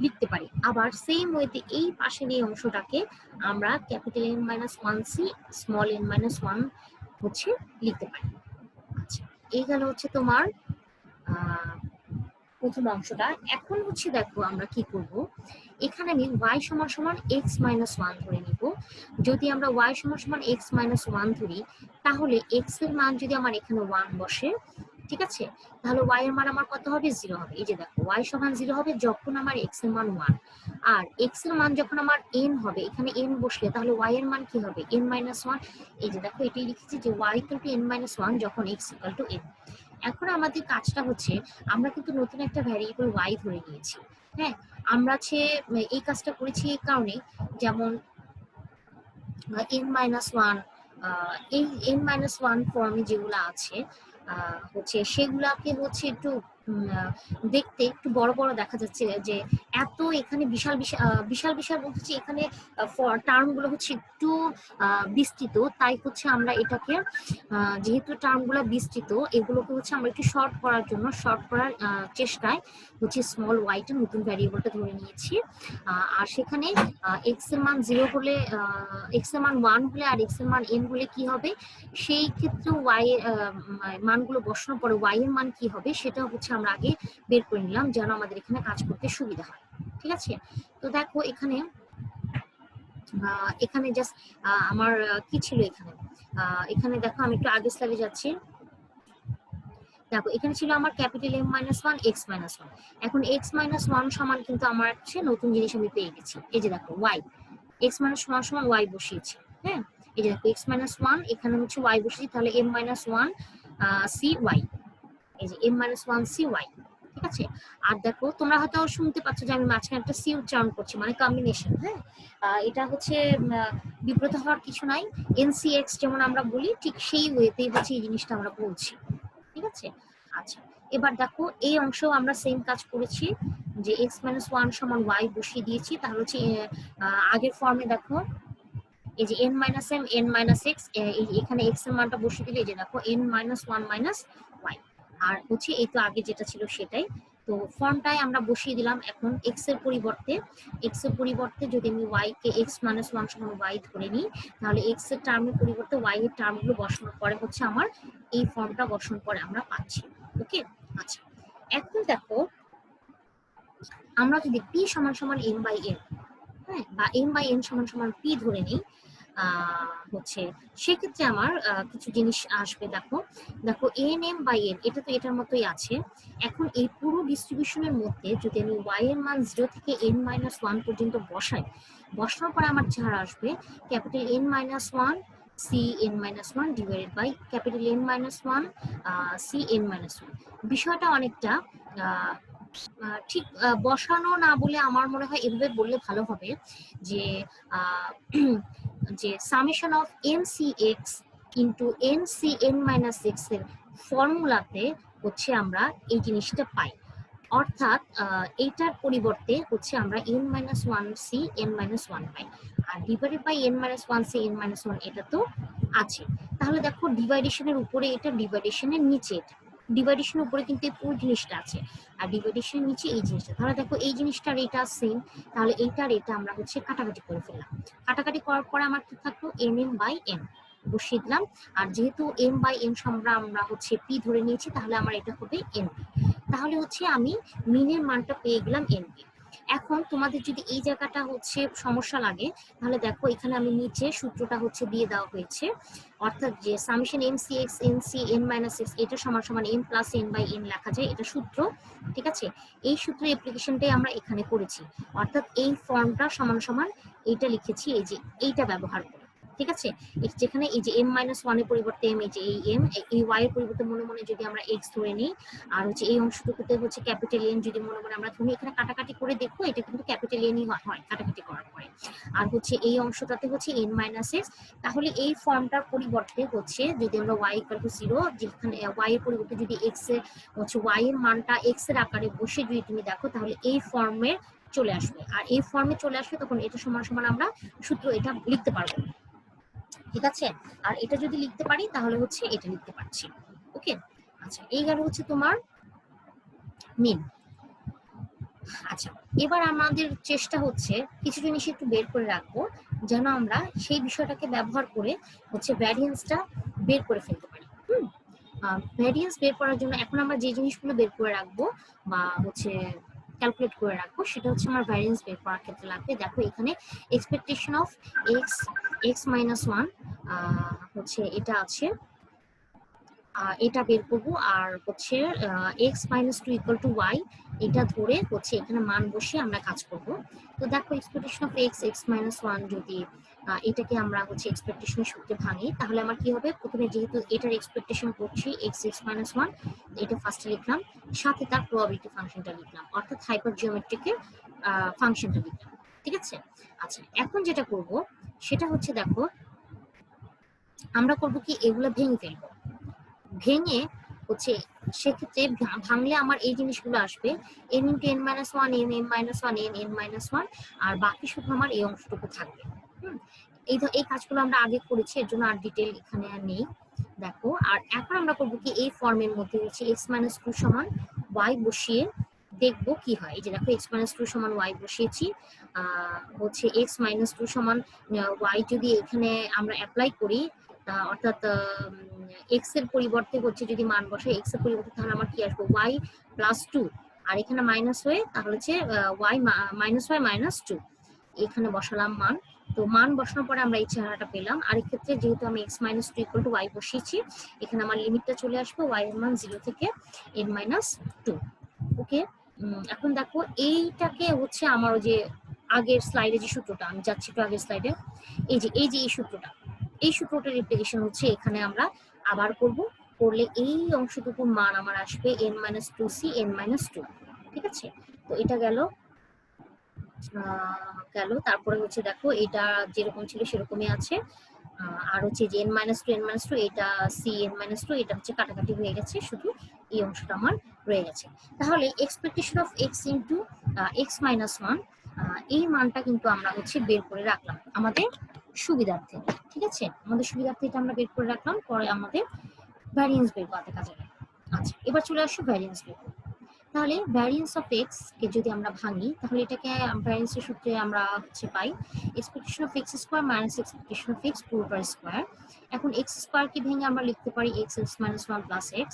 লিখতে পারি। আবার সেম ওয়েতে এই পাশের এই অংশটাকে আমরা capital N minus one C small N minus one হচ্ছে লিখতে পারি। আচ্ছা, এই গেল হচ্ছে তোমার প্রথম অংশটা। এখন হচ্ছে দেখো আমরা কি করব, এখানে আমি y সমান সমান x মাইনাস ওয়ান ধরে নিব। যদি আমরা y সমান সমান x মাইনাস ওয়ান ধরি তাহলে x এর মান যদি আমার এখানে ওয়ান বসে, ঠিক আছে, তাহলে y এর মান আমার কত হবে, জিরো হবে। এই যে দেখো y সমান জিরো হবে যখন আমার x এর মান ওয়ান, আর x এর মান যখন আমার n হবে, এখানে n বসলে তাহলে y এর মান কি হবে, n মাইনাস ওয়ান। এই যে দেখো এটাই লিখেছি যে y equal to n minus one যখন x ইকুয়াল টু n। এখন আমাদের কাজটা হচ্ছে আমরা কিন্তু নতুন একটা ভ্যারিয়েবল y ধরে নিয়েছি। হ্যাঁ, আমরা এই কাজটা করেছি এই কারণে, যেমন n মাইনাস ওয়ান, এই n মাইনাস ওয়ান ফর্মে যেগুলো আছে হচ্ছে সেগুলাকে হচ্ছে একটু দেখতে একটু বড় বড় দেখা যাচ্ছে, যে এত এখানে বিশাল বিশাল বিশাল বিশাল বলতেছি, এখানে টার্ম গুলো হচ্ছে একটু বিস্তৃত, তাই হচ্ছে আমরা এটাকে যেহেতু টার্ম গুলো বিস্তৃত এগুলোকে হচ্ছে আমরা একটু শর্ট করার জন্য শর্ট করার চেষ্টায় হচ্ছে স্মল ওয়াইটা নতুন ভ্যারিয়েবলটা ধরে নিয়েছি। আর সেখানে এক্স এর মান জিরো হলে, এক্স এর মান ওয়ান হলে আর এক্স এর মান এন হলে কি হবে, সেই ক্ষেত্রে ওয়াই মানগুলো বসানোর পরে ওয়াই এর মান কি হবে সেটা হচ্ছে আমরা আগে বের করে নিলাম, যেন আমাদের এখানে কাজ করতে সুবিধা হয়। ঠিক আছে, তো দেখো এখানে এখানে জাস্ট আমার কি ছিল এখানে, এখানে দেখো আমি একটু আগে স্লাইডে যাচ্ছি। দেখো এখানে ছিল আমার capital M minus one X minus one. এখন এক্স মাইনাস ওয়ান সমান কিন্তু আমার হচ্ছে নতুন জিনিস আমি পেয়ে গেছি। এই যে দেখো ওয়াই, এক্স মাইনাস ওয়ান সমান ওয়াই বসিয়েছি। হ্যাঁ, এই যে দেখো এক্স মাইনাস ওয়ান এখানে হচ্ছে ওয়াই বসিয়েছি, তাহলে M minus one C Y, এই যে M minus one C Y. ঠিক আছে, আর দেখো তোমরা হয়তো শুনতে পাচ্ছ যে আমি মাঝখানে একটা সি উচ্চারণ করছি, মানে কম্বিনেশন। হ্যাঁ, এটা হচ্ছে বিব্রত হওয়ার কিছু নাই, এনসিএক্স যেমন আমরা বলি ঠিক সেই ওয়েতেই হচ্ছে এই জিনিসটা আমরা বলছি। ঠিক আছে, আচ্ছা এবার দেখো এই অংশেও আমরা সেম কাজ করেছি, যে এক্স মাইনাস ওয়ান সমান ওয়াই বসিয়ে দিয়েছি, তাহলে হচ্ছে আগের ফর্মে দেখো এই যে N minus M N minus X, এখানে এক্স এর মানটা বসিয়ে দিলে এই যে দেখো N minus one minus Y, আর হচ্ছে এই তো আগে যেটা ছিল সেটাই। তো ফর্মটাই আমরা বসিয়ে দিলাম। এখন এক্স এর পরিবর্তে যদি আমি ওয়াই কে এক্স মাইনাস ওয়ান সমান ওয়াই ধরে নিই, তাহলে এক্স এর টার্মের পরিবর্তে ওয়াই এর টার্মগুলো বসানোর পরে হচ্ছে আমার এই ফর্মটা বসানোর পরে আমরা পাচ্ছি। ওকে, আচ্ছা এখন দেখো আমরা যদি পি সমান সমান এম বাই এন, হ্যাঁ, বা এম বাই এন সমান সমান পি ধরে নিই, হচ্ছে সেক্ষেত্রে আমার কিছু জিনিস আসবে। দেখো দেখো এন এম বাই এন এটা তো এটার মতোই আছে। এখন এই পুরো ডিস্ট্রিবিউশনের মধ্যে যদি আমি ওয়াই এর মান জিরো থেকে এন মাইনাস ওয়ান পর্যন্ত বসানোর পরে আমার ছাড় আসবে capital N minus one C N minus one divided by capital N minus one C N minus one. বিষয়টা অনেকটা ঠিক বসানো না বলে আমার মনে হয় এভাবে বললে ভালো হবে যে আহ, যে summation of NCX into NCN-6 এর ফর্মুলাতে হচ্ছে আমরা এই জিনিসটা পাই। অর্থাৎ এইটার পরিবর্তে হচ্ছে আমরা n-1c n-1 pi, R divided by n-1c n-1 এটা তো আছে। তাহলে দেখো ডিভাইডেশনের উপরে এটা, ডিভাইডেশনের নিচে এটা, ডিভাইডেশনের উপরে কিন্তু এই পুরো জিনিসটা আছে, আর ডিভাইডেশনের নিচে এই জিনিসটা। তাহলে দেখো এই জিনিসটার এটা সেম, তাহলে এইটার এটা আমরা হচ্ছে কাটাকাটি করে ফেললাম। কাটাকাটি করার পরে আমার কি থাকলো n/n বসিয়ে দিলাম। আর যেহেতু m/n আমরা হচ্ছে p ধরে নিয়েছি, তাহলে আমার এটা হবে n। তাহলে হচ্ছে আমি মিনের মানটা পেয়ে গেলাম np। এখন তোমাদের যদি এই জায়গাটা হচ্ছে সমস্যা লাগে, তাহলে দেখো এখানে আমি নিচে সূত্রটা হচ্ছে দিয়ে দেওয়া হয়েছে, অর্থাৎ যে সামেশন MCX NCN-6 এটা সমান সমান m প্লাস n/n লেখা যায়, এটা সূত্র। ঠিক আছে, এই সূত্রের অ্যাপ্লিকেশনটাই আমরা এখানে করেছি, অর্থাৎ এই ফর্মটা সমান সমান এইটা লিখেছি, এই যে এইটা ব্যবহার করে। ঠিক আছে, যেখানে এই যে m-1 এর পরিবর্তে m, এই যে এই m, এই y এর পরিবর্তে মনে মনে যদি আমরা x ধরে নিই, আর হচ্ছে এই অংশটুকুতে হচ্ছে ক্যাপিটাল N যদি মনে মনে আমরা ধরি, এখানে কাটাকাটি করে দেখো এটা কিন্তু ক্যাপিটাল Nই হয় কাটাকাটি করার পরে। আর হচ্ছে এই অংশটাতে হচ্ছে n-x, তাহলে এই ফর্মটার পরিবর্তে হচ্ছে যদি আমরা y = 0, যেখানে y এর পরিবর্তে যদি x এর হচ্ছে y এর মানটা x এর আকারে বসে যদি তুমি দেখো, তাহলে এই ফর্মে চলে আসবে। আর এই ফর্মে চলে আসবে তখন এটা সমান সমান আমরা সূত্র এটা লিখতে পারবো। ঠিক আছে, আর এটা যদি লিখতে পারি তাহলে হচ্ছে এটা লিখতে পারছি। ওকে, আচ্ছা এই গেল হচ্ছে তোমার মিন। আচ্ছা, এবার আমাদের চেষ্টা হচ্ছে কিছু জিনিস একটু বের করে রাখবো, যেন আমরা সেই বিষয়টাকে ব্যবহার করে হচ্ছে ভ্যারিয়েন্সটা বের করে ফেলতে পারি। ভ্যারিয়েন্স বের করার জন্য এখন আমরা যে জিনিসগুলো বের করে রাখবো বা হচ্ছে ক্যালকুলেট করে রাখবো, সেটা হচ্ছে আমার ভ্যারিয়েন্স বের করার ক্ষেত্রে লাগবে। দেখো এখানে এক্সপেকটেশন অফ x-1 হচ্ছে এটা আছে, এটা বের করবো। আর হচ্ছে x-2 = y, এটা ধরে হচ্ছে এখানে মান বসে আমরা কাজ করব। তো দেখো এক্সপেকটেশন অফ x-1 যদি এটাকে আমরা হচ্ছে এক্সপেকটেশনের সূত্রে ভাঙি, তাহলে আমার কি হবে, প্রথমে যেহেতু এটার এক্সপেকটেশন করছি x-1, এটা ফার্স্টে লিখলাম, সাথে তার প্রবাবিলিটি ফাংশনটা লিখলাম, অর্থাৎ হাইপার জিওমেট্রিকের ফাংশনটা লিখলাম। ঠিক আছে, আচ্ছা এখন যেটা করব সেটা হচ্ছে দেখো আমরা করব কি, এগুলো ভেঙে ফেলবো। ভেঙে হচ্ছে সেক্ষেত্রে ভাঙলে আমার এই জিনিসগুলো আসবে n × n-1 n n-1 n n-1, আর বাকি শুধু আমার এই অংশটুকু থাকবে। এই কাজগুলো আমরা আগে করেছি, এর জন্য আর ডিটেল এখানে আর নেই। দেখো আর এখন আমরা করবো কি, এই ফর্মের মধ্যে হচ্ছে x-2 সমান y বসিয়ে দেখবো কি হয়। এই যে দেখো x-2 সমান y বসিয়েছি, হচ্ছে x-2 সমান y যদি এখানে আমরা অ্যাপ্লাই করি, অর্থাৎ x এর পরিবর্তে হচ্ছে যদি মান বসাই x এর পরিবর্তে, তাহলে আমার কি আসবে y+2, আর এখানে মাইনাস হয়ে তাহলে হচ্ছে y -2 এখানে বসালাম মান। তো মান বসানোর পরে আমরা এই চেহারাটা পেলাম। আর এক্ষেত্রে যেহেতু আমি x-2 = y বসিয়েছি, এখানে আমার লিমিটটা চলে আসবে y এর মান 0 থেকে n-2। ওকে, এখন দেখো এইটাকে হচ্ছে আমার ওই যে আগের স্লাইডে যে সূত্রটা, আমি যাচ্ছি তো আগের স্লাইডে, এই সূত্রটার রিপ্লিকেশন হচ্ছে এখানে আমরা আবার করলে এই অংশটুকুর মান আমার আসবে n-2c n-2। ঠিক আছে, তো এটা গেল। তারপরে হচ্ছে দেখো এটা যেরকম ছিল সেরকমই আছে। আর হচ্ছে যে n-2 n-2, এটা c n-2, এটা হচ্ছে কাটাকাটি হয়ে গেছে, শুধু এই অংশটা আমার রয়ে গেছে। তাহলে expectation of x into x-1, এই মানটা কিন্তু আমরা হচ্ছে বের করে রাখলাম আমাদের সুবিধার্থে। ঠিক আছে, আমাদের সুবিধার্থে এটা আমরা বের করে রাখলাম, পরে আমাদের ভ্যারিয়েন্স বের করতে কাজে লাগে। আচ্ছা এবার চলে আসো ভ্যারিয়েন্স বের করতে। তাহলে ভ্যারিয়েন্স অফ x কে যদি আমরা ভাঙি, তাহলে এটাকে ভ্যারিয়েন্সের সূত্রে আমরা হচ্ছে পাই expectation of x² minus expectation of x পুরোটার স্কয়ার। এখন x স্কয়ার কে ভেঙে আমরা লিখতে পারি x(x-1 + x)।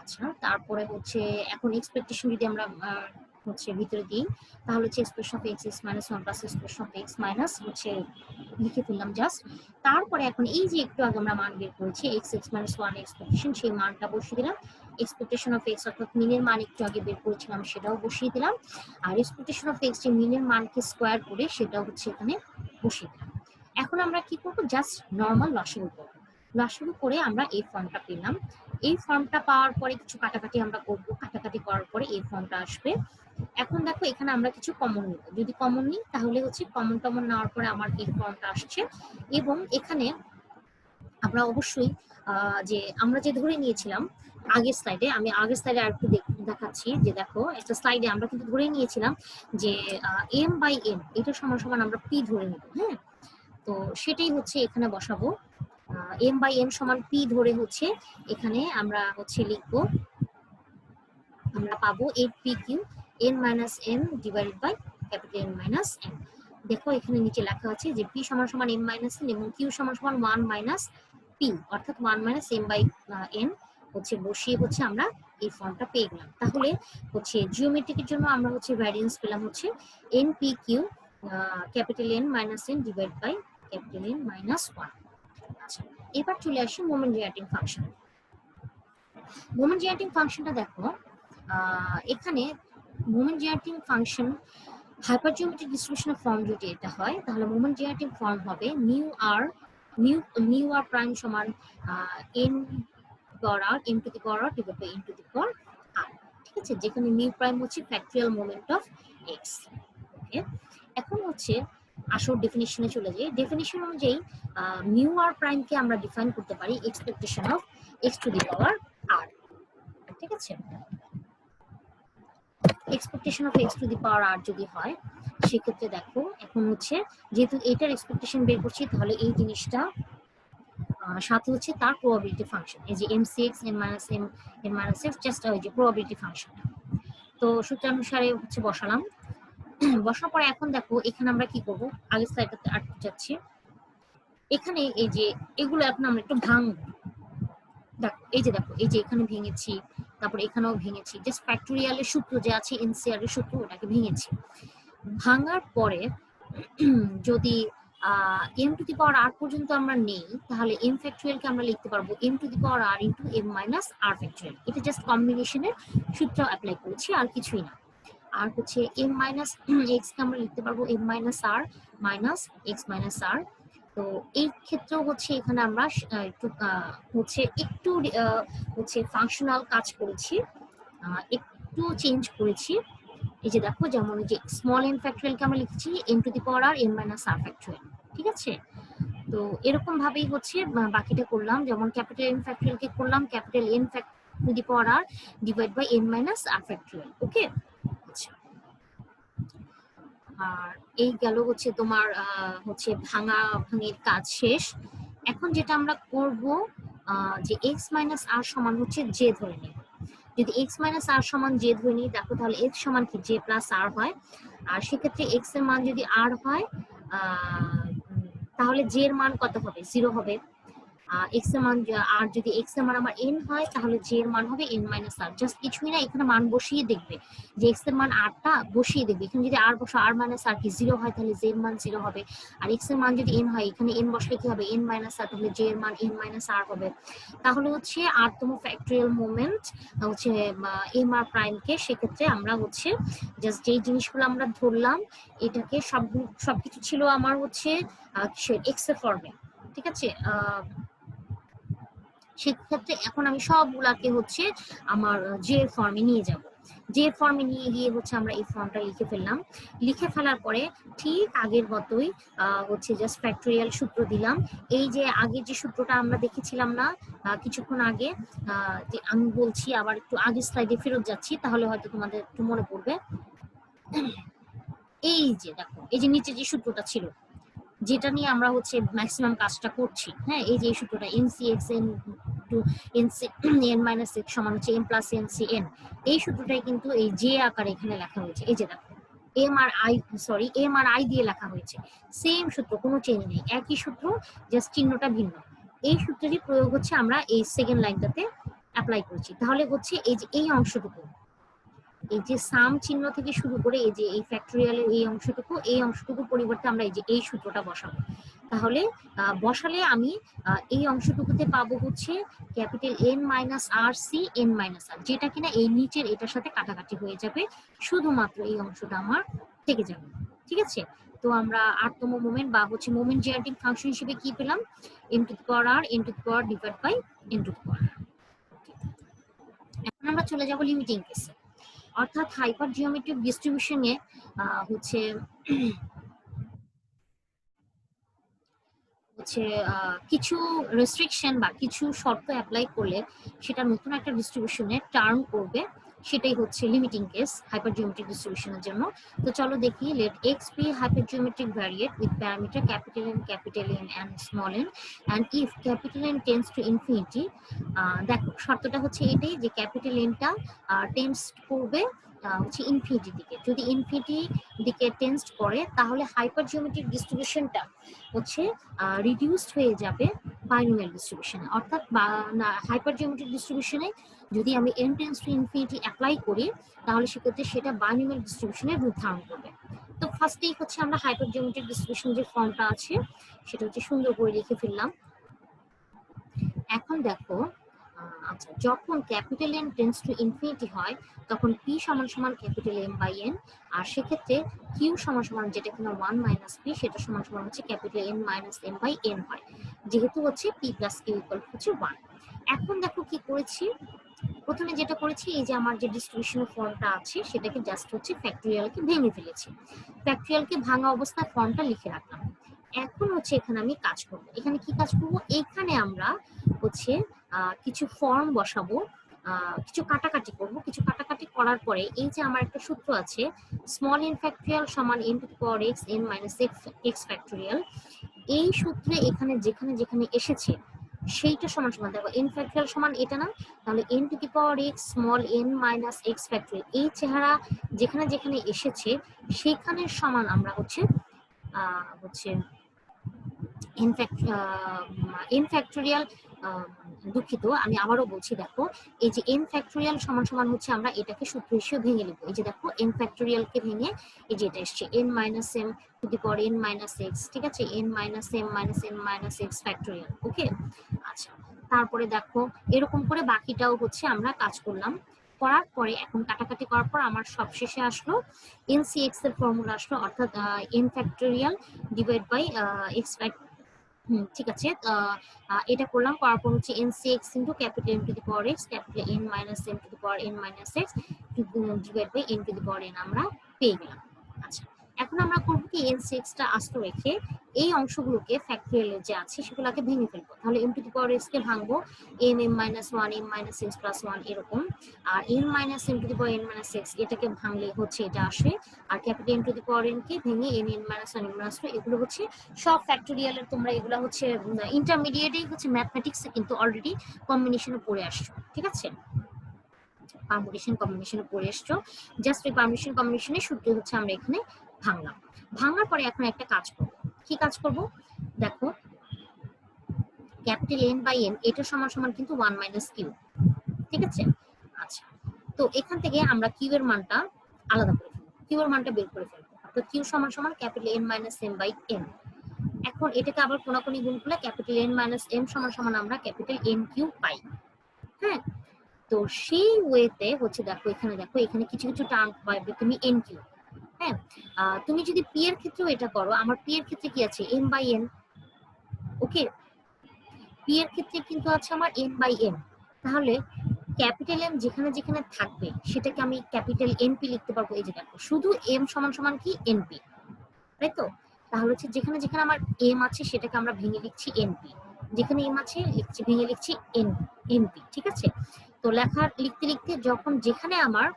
আচ্ছা তারপরে হচ্ছে এখন এক্সপেকটেশন যদি আমরা হচ্ছে ভিতরে দিই, তাহলে হচ্ছে expression of x(x-1 + expression of x minus হচ্ছে লিখে ফেললাম জাস্ট। তারপরে এখন এই যে একটু আগে আমরা মান বের করেছি x(x-1) এক্সপেকটেশন, সেই মানটা বসিয়ে দিলাম। এক্সপেকটেশন অফ x অর্থাৎ মিনের মান একটু আগে বের করেছিলাম সেটাও বসিয়ে দিলাম। আর এক্সপেকটেশন অফ x যে মিনের মানকে স্কয়ার করে সেটাও হচ্ছে এখানে বসিয়ে দিলাম। এখন আমরা কি করব, জাস্ট নরমাল লসাগু করব। লসাগু করে আমরা এই ফর্মটা পেলাম এই ফর্মটা পাওয়ার পরে কিছু কাটাকাটি আমরা করবো, কাটাকাটি করার পরে এই ফর্মটা আসবে। এখন দেখো এখানে আমরা কিছু কমন নিব, যদি কমন নিই তাহলে হচ্ছে কমন টমন নেওয়ার পরে আমার এই ফর্মটা আসছে। এবং এখানে আমরা অবশ্যই যে আমরা যে ধরে নিয়েছিলাম আগের স্লাইডে, আমি আগের স্লাইডে আর একটু দেখাচ্ছি, যে দেখো একটা স্লাইডে আমরা কিন্তু ধরে নিয়েছিলাম যে এম বাই এন এটা সমান সমান আমরা পি ধরে নিব। হ্যাঁ, তো সেটাই হচ্ছে এখানে বসাবো। এম বাই এন সমান পি ধরে হচ্ছে এখানে আমরা হচ্ছে লিখবো, আমরা পাবো 8p Q n minus n divided by capital N minus n। দেখো এখানে নিচে লেখা আছে যে p সমান সমান m মাইনাস n এবং q সমান সমান 1 মাইনাস p, অর্থাৎ 1 মাইনাস m বাই n হচ্ছে বসিয়ে হচ্ছে আমরা এই ফর্মটা পেয়ে গেলাম। তাহলে হচ্ছে জিওমেট্রিকের জন্য আমরা হচ্ছে ভ্যারিয়েন্স পেলাম হচ্ছে np Q capital N minus n divide by capital N minus 1। আচ্ছা, এবার চলে আসি moment generating function. Moment generating ফাংশনটা দেখো, এখানে মোমেন্ট জেনারেটিং ফাংশন হাইপারজিওমেট্রিক ডিস্ট্রিবিউশনের ফর্ম যদি এটা হয় তাহলে মোমেন্ট জেনারেটিং ফর্ম হবে মিউ আর প্রাইম সমান n power r m to the power r divide by n to the power r। ঠিক আছে, যেখানে মিউ প্রাইম হচ্ছে ফ্যাক্টরিয়াল মোমেন্ট অফ x। ওকে, এখন হচ্ছে আসল ডেফিনিশনে চলে যাই। ডেফিনিশন অনুযায়ী মিউ আর প্রাইমকে আমরা ডিফাইন করতে পারি expectation of x to the power r। ঠিক আছে, expectation of X to the power R যদি হয় সেক্ষেত্রে দেখো এখন হচ্ছে যেহেতু এটার এক্সপেকটেশন বের করছি তাহলে এই জিনিসটা সাথে হচ্ছে তার প্রবাবিলিটি ফাংশন, এই যে mcx n minus m n minus x just ওই যে প্রবাবিলিটি ফাংশনটা। তো সূত্রানুসারে হচ্ছে বসালাম। বসার পরে এখন দেখো এখানে আমরা কি করব, আগের স্লাইডটাতে আটকে যাচ্ছি। এখানে এই যে এগুলো এখন আমরা একটু ভাঙবো। দেখো এই যে দেখো এই যে এখানে ভেঙেছি, তারপর এখানেও ভেঙেছি, জাস্ট ফ্যাক্টোরিয়ালের সূত্র যে আছে এনসিআর এর সূত্র ওটাকে ভেঙেছি। ভাঙার পরে যদি m to the power r পর্যন্ত আমরা নেই তাহলে m ফ্যাক্টোরিয়ালকে আমরা লিখতে পারবো m to the power r into m minus r factorial. এটা জাস্ট কম্বিনেশনের সূত্র অ্যাপ্লাই করেছি, আর কিছুই না। আর হচ্ছে m মাইনাস x কে আমরা লিখতে পারবো m minus r minus x minus r। তো এই ক্ষেত্রেও হচ্ছে এখানে আমরা একটু হচ্ছে ফাংশনাল কাজ করেছি, একটু চেঞ্জ করেছি। এই যে দেখো যেমন যে স্মল n ফ্যাক্টোরিয়ালকে আমরা লিখেছি m to the power r m minus r factorial. ঠিক আছে, তো এরকম ভাবেই হচ্ছে বাকিটা করলাম, যেমন ক্যাপিটাল n ফ্যাক্টোরিয়ালকে করলাম capital n to the power r divide by n minus r factorial. Okay, আচ্ছা, আর এই গেল হচ্ছে তোমার হচ্ছে ভাঙাভাঙির কাজ শেষ। এখন যেটা আমরা করব যে x মাইনাস r সমান হচ্ছে j ধরে নিই। যদি x মাইনাস r সমান j ধরে নিই দেখো তাহলে x সমান কি j প্লাস r হয়। আর সেক্ষেত্রে x এর মান যদি r হয় তাহলে j এর মান কত হবে, 0 হবে। x এর মান আর যদি x এর মান আমার n হয় তাহলে j এর মান হবে n মাইনাস r। জাস্ট কিছুই না, এখানে মান বসিয়ে দেখবে যে x এর মান r টা বসিয়ে দেখবে। এখানে যদি r বসা r মাইনাস r কি 0 হয় তাহলে j এর মান 0 হবে। আর x এর মান যদি n হয় এখানে n বসলে কি হবে n মাইনাস r, তাহলে j এর মান n মাইনাস r হবে। তাহলে হচ্ছে rতম ফ্যাক্টরিয়াল মোমেন্ট হচ্ছে m r প্রাইম কে, সেক্ষেত্রে আমরা হচ্ছে জাস্ট যেই জিনিসগুলো আমরা ধরলাম এটাকে সবকিছু ছিল আমার হচ্ছে x এর ফর্মে। ঠিক আছে, সেক্ষেত্রে এখন আমি সবগুলাকে হচ্ছে আমার জে ফর্মে নিয়ে যাব। জে ফর্মে নিয়ে গিয়ে হচ্ছে আমরা এই ফর্মটা লিখে ফেললাম। লিখে ফেলার পরে ঠিক আগের মতোই হচ্ছে জাস্ট ফ্যাক্টোরিয়াল সূত্র দিলাম। এই যে আগে যে সূত্রটা আমরা দেখেছিলাম না কিছুক্ষণ আগে, যে আমি বলছি আবার একটু আগের স্লাইডে ফেরত যাচ্ছি তাহলে হয়তো তোমাদের একটু মনে পড়বে। এই যে দেখো এই যে নিচে যে সূত্রটা ছিল যেটা নিয়ে আমরা হচ্ছে ম্যাক্সিমাম কাজটা করছি, হ্যাঁ, এই যে এই সূত্রটা mcx n to n minus x সমান হচ্ছে m প্লাস ncn, এই সূত্রটাই কিন্তু এই যে আকারে এখানে লেখা হয়েছে। এই যে দেখো m আর i দিয়ে লেখা হয়েছে, সেম সূত্র, কোনো চেঞ্জ নেই, একই সূত্র, জাস্ট চিহ্নটা ভিন্ন। এই সূত্রেরই প্রয়োগ হচ্ছে আমরা এই সেকেন্ড লাইনটাতে অ্যাপ্লাই করছি। তাহলে হচ্ছে এই যে এই অংশটুকু, এই যে সাম চিহ্ন থেকে শুরু করে এই যে এই ফ্যাক্টোরিয়ালের এই অংশটুকু পরিবর্তে আমরা এই যে এই সূত্রটা বসাবো। তাহলে বসালে আমি এই অংশটুকুতে পাবো হচ্ছে ক্যাপিটাল N মাইনাস আর সি N মাইনাস আর, যেটা কিনা এই নিচের এটার সাথে কাটাকাটি হয়ে যাবে, শুধুমাত্র এই অংশটা আমার থেকে যাবে। ঠিক আছে, তো আমরা আটতম মোমেন্ট বা হচ্ছে মোমেন্ট জেনারেটিং ফাংশন হিসেবে কি পেলাম, m to the power r n to the power divide by n to the power. আমরা চলে যাব লিমিটিং কেসে, অর্থাৎ হাইপার জিওমেট্রিক ডিস্ট্রিবিউশনে হচ্ছে কিছু রেস্ট্রিকশন বা কিছু শর্ত অ্যাপ্লাই করলে সেটা নতুন একটা ডিস্ট্রিবিউশনে টার্ন করবে, সেটাই হচ্ছে লিমিটিং কেস হাইপার জিওমেট্রিক ডিস্ট্রিবিউশনের জন্য। তো চলো দেখি, let X be hypergeometric variate with parameter capital N and small N and if capital N tends to infinity. দেখো শর্তটা হচ্ছে এটাই যে ক্যাপিটাল এনটা টেন্ডস করবে হচ্ছে ইনফিনিটি দিকে। যদি ইনফিনিটি দিকে টেন্ডস করে তাহলে হাইপার জিওমেট্রিক ডিস্ট্রিবিউশনটা হচ্ছে রিডিউসড হয়ে যাবে বাইনোমিয়াল ডিস্ট্রিবিউশনে। অর্থাৎ হাইপার জিওমেট্রিক ডিস্ট্রিবিউশনে যদি আমি n tends to infinity apply করি তাহলে সেক্ষেত্রে সেটা বাইনোমিয়াল ডিস্ট্রিবিউশনের রূপ ধারণ করবে। তো ফার্স্টেই হচ্ছে আমরা হাইপার জিওমেট্রিক ডিস্ট্রিবিউশন যে ফর্মটা আছে সেটা হচ্ছে সুন্দর করে লিখে ফেললাম। এখন দেখো, আচ্ছা, যখন capital N tends to infinity হয় তখন p সমান সমান ক্যাপিটাল এম বাই এন, আর সেক্ষেত্রে কিউ সমান সমান যেটা কিনা 1 মাইনাস পি সেটা সমান সমান হচ্ছে capital N minus M by N হয়, যেহেতু হচ্ছে p প্লাস কিউ ইকুয়াল হচ্ছে 1। এখন দেখো কি করেছি, প্রথমে যেটা করেছি এই যে আমার যে ডিস্ট্রিবিউশনের ফর্মটা আছে সেটাকে জাস্ট হচ্ছে ফ্যাক্টরিয়ালকে ভেঙে ফেলেছি, ফ্যাক্টরিয়ালকে ভাঙা অবস্থায় ফর্মটা লিখে রাখলাম। এখন হচ্ছে এখানে আমি কাজ করব, এখানে কি কাজ করব, এখানে আমরা হচ্ছে কিছু ফর্ম বসাবো, কিছু কাটাকাটি করব, কিছু কাটাকাটি করার পরে এই যে আমার একটা সূত্র আছে স্মল এন ফ্যাক্টরিয়াল সমান N to the power x N minus X factorial, এই সূত্রে এখানে যেখানে যেখানে এসেছে সেইটা সমান সমান, দেখো এন ফ্যাক্টরিয়াল সমান এটা না, তাহলে N to the power x small N minus X factorial এই চেহারা যেখানে যেখানে এসেছে সেখানের সমান আমরা হচ্ছে এন ফ্যাক্টরিয়াল, দুঃখিত আমি আবারও বলছি, দেখো এই যে এন ফ্যাক্টরিয়াল সমান সমান হচ্ছে আমরা এটাকে সূত্র হিসেবে ভেঙে নেবো। এই যে দেখো এন ফ্যাক্টরিয়ালকে ভেঙে এই যে এটা এসছে N minus M to the power N minus X, ঠিক আছে, N minus M minus N minus X factorial. Okay, আচ্ছা, তারপরে দেখো এরকম করে বাকিটাও হচ্ছে আমরা কাজ করলাম, করার পরে এখন কাটাকাটি করার পর আমার সবশেষে আসলো এনসিএক্স এর ফর্মুলা আসলো, অর্থাৎ N factorial divide by X factorial. ঠিক আছে, এটা করলাম, করার পর হচ্ছে nc(x) into capital N to the power X capital N minus M to the power N minus X divide by N to the power N আমরা পেয়ে গেলাম। আচ্ছা, এখন আমরা করবো কি nc(x) টা আস্ত রেখে এই অংশগুলোকে ফ্যাক্টরিয়ালে যে আছে সেগুলোকে ভেঙে ফেলবো। তাহলে M to the power X কে ভাঙবো M M minus one M minus X plus one এরকম, আর N minus M to the power N minus X এটাকে ভাঙলে হচ্ছে এটা আসে, আর capital N to the power N কে ভেঙে N N minus one N minus two, এগুলো হচ্ছে সব ফ্যাক্টরিয়ালের তোমরা এগুলো হচ্ছে ইন্টারমিডিয়েটেই হচ্ছে ম্যাথমেটিক্সে কিন্তু অলরেডি কম্বিনেশনে পড়ে আসছো, ঠিক আছে, পারমুটেশন কম্বিনেশনে পড়ে আসছো, জাস্ট ওই পারমুটেশন কম্বিনেশনের সূত্র হচ্ছে আমরা এখানে ভাঙলাম। ভাঙার পরে এখন একটা কাজ করব, কি কাজ করব, দেখো ক্যাপিটাল এন বাই এন এটা সমান সমান কিন্তু 1 মাইনাস কিউ, ঠিক আছে। আচ্ছা, তো এখান থেকে আমরা কিউ এর মানটা আলাদা করে ফেলবো, কিউ এর মানটা বের করে ফেলবো, অর্থাৎ কিউ সমান সমান capital N minus M by N. এখন এটাকে আবার কোনাকুনি গুণ করলে ক্যাপিটাল এন মাইনাস এম সমান সমান আমরা ক্যাপিটাল এন কিউ পাই। হ্যাঁ, তো সেই ওয়েতে হচ্ছে দেখো এখানে কিছু কিছু টার্ম পাবে তুমি এন কিউ। হ্যাঁ, তুমি যদি পি এর ক্ষেত্রেও এটা করো, আমার পি এর ক্ষেত্রে কি আছে M by N, okay, P এর ক্ষেত্রে কিন্তু আছে আমার এন বাই এন, তাহলে ক্যাপিটাল এম যেখানে যেখানে থাকবে সেটাকে আমি ক্যাপিটাল এনপি লিখতে পারবো। এই যে দেখো শুধু এম সমান সমান কি এনপি, তাই তো, তাহলে হচ্ছে যেখানে যেখানে আমার এম আছে সেটাকে আমরা ভেঙে লিখছি এনপি, যেখানে এম আছে ভেঙে লিখছি এনপি, ঠিক আছে। তো লিখতে লিখতে যখন যেখানে আমার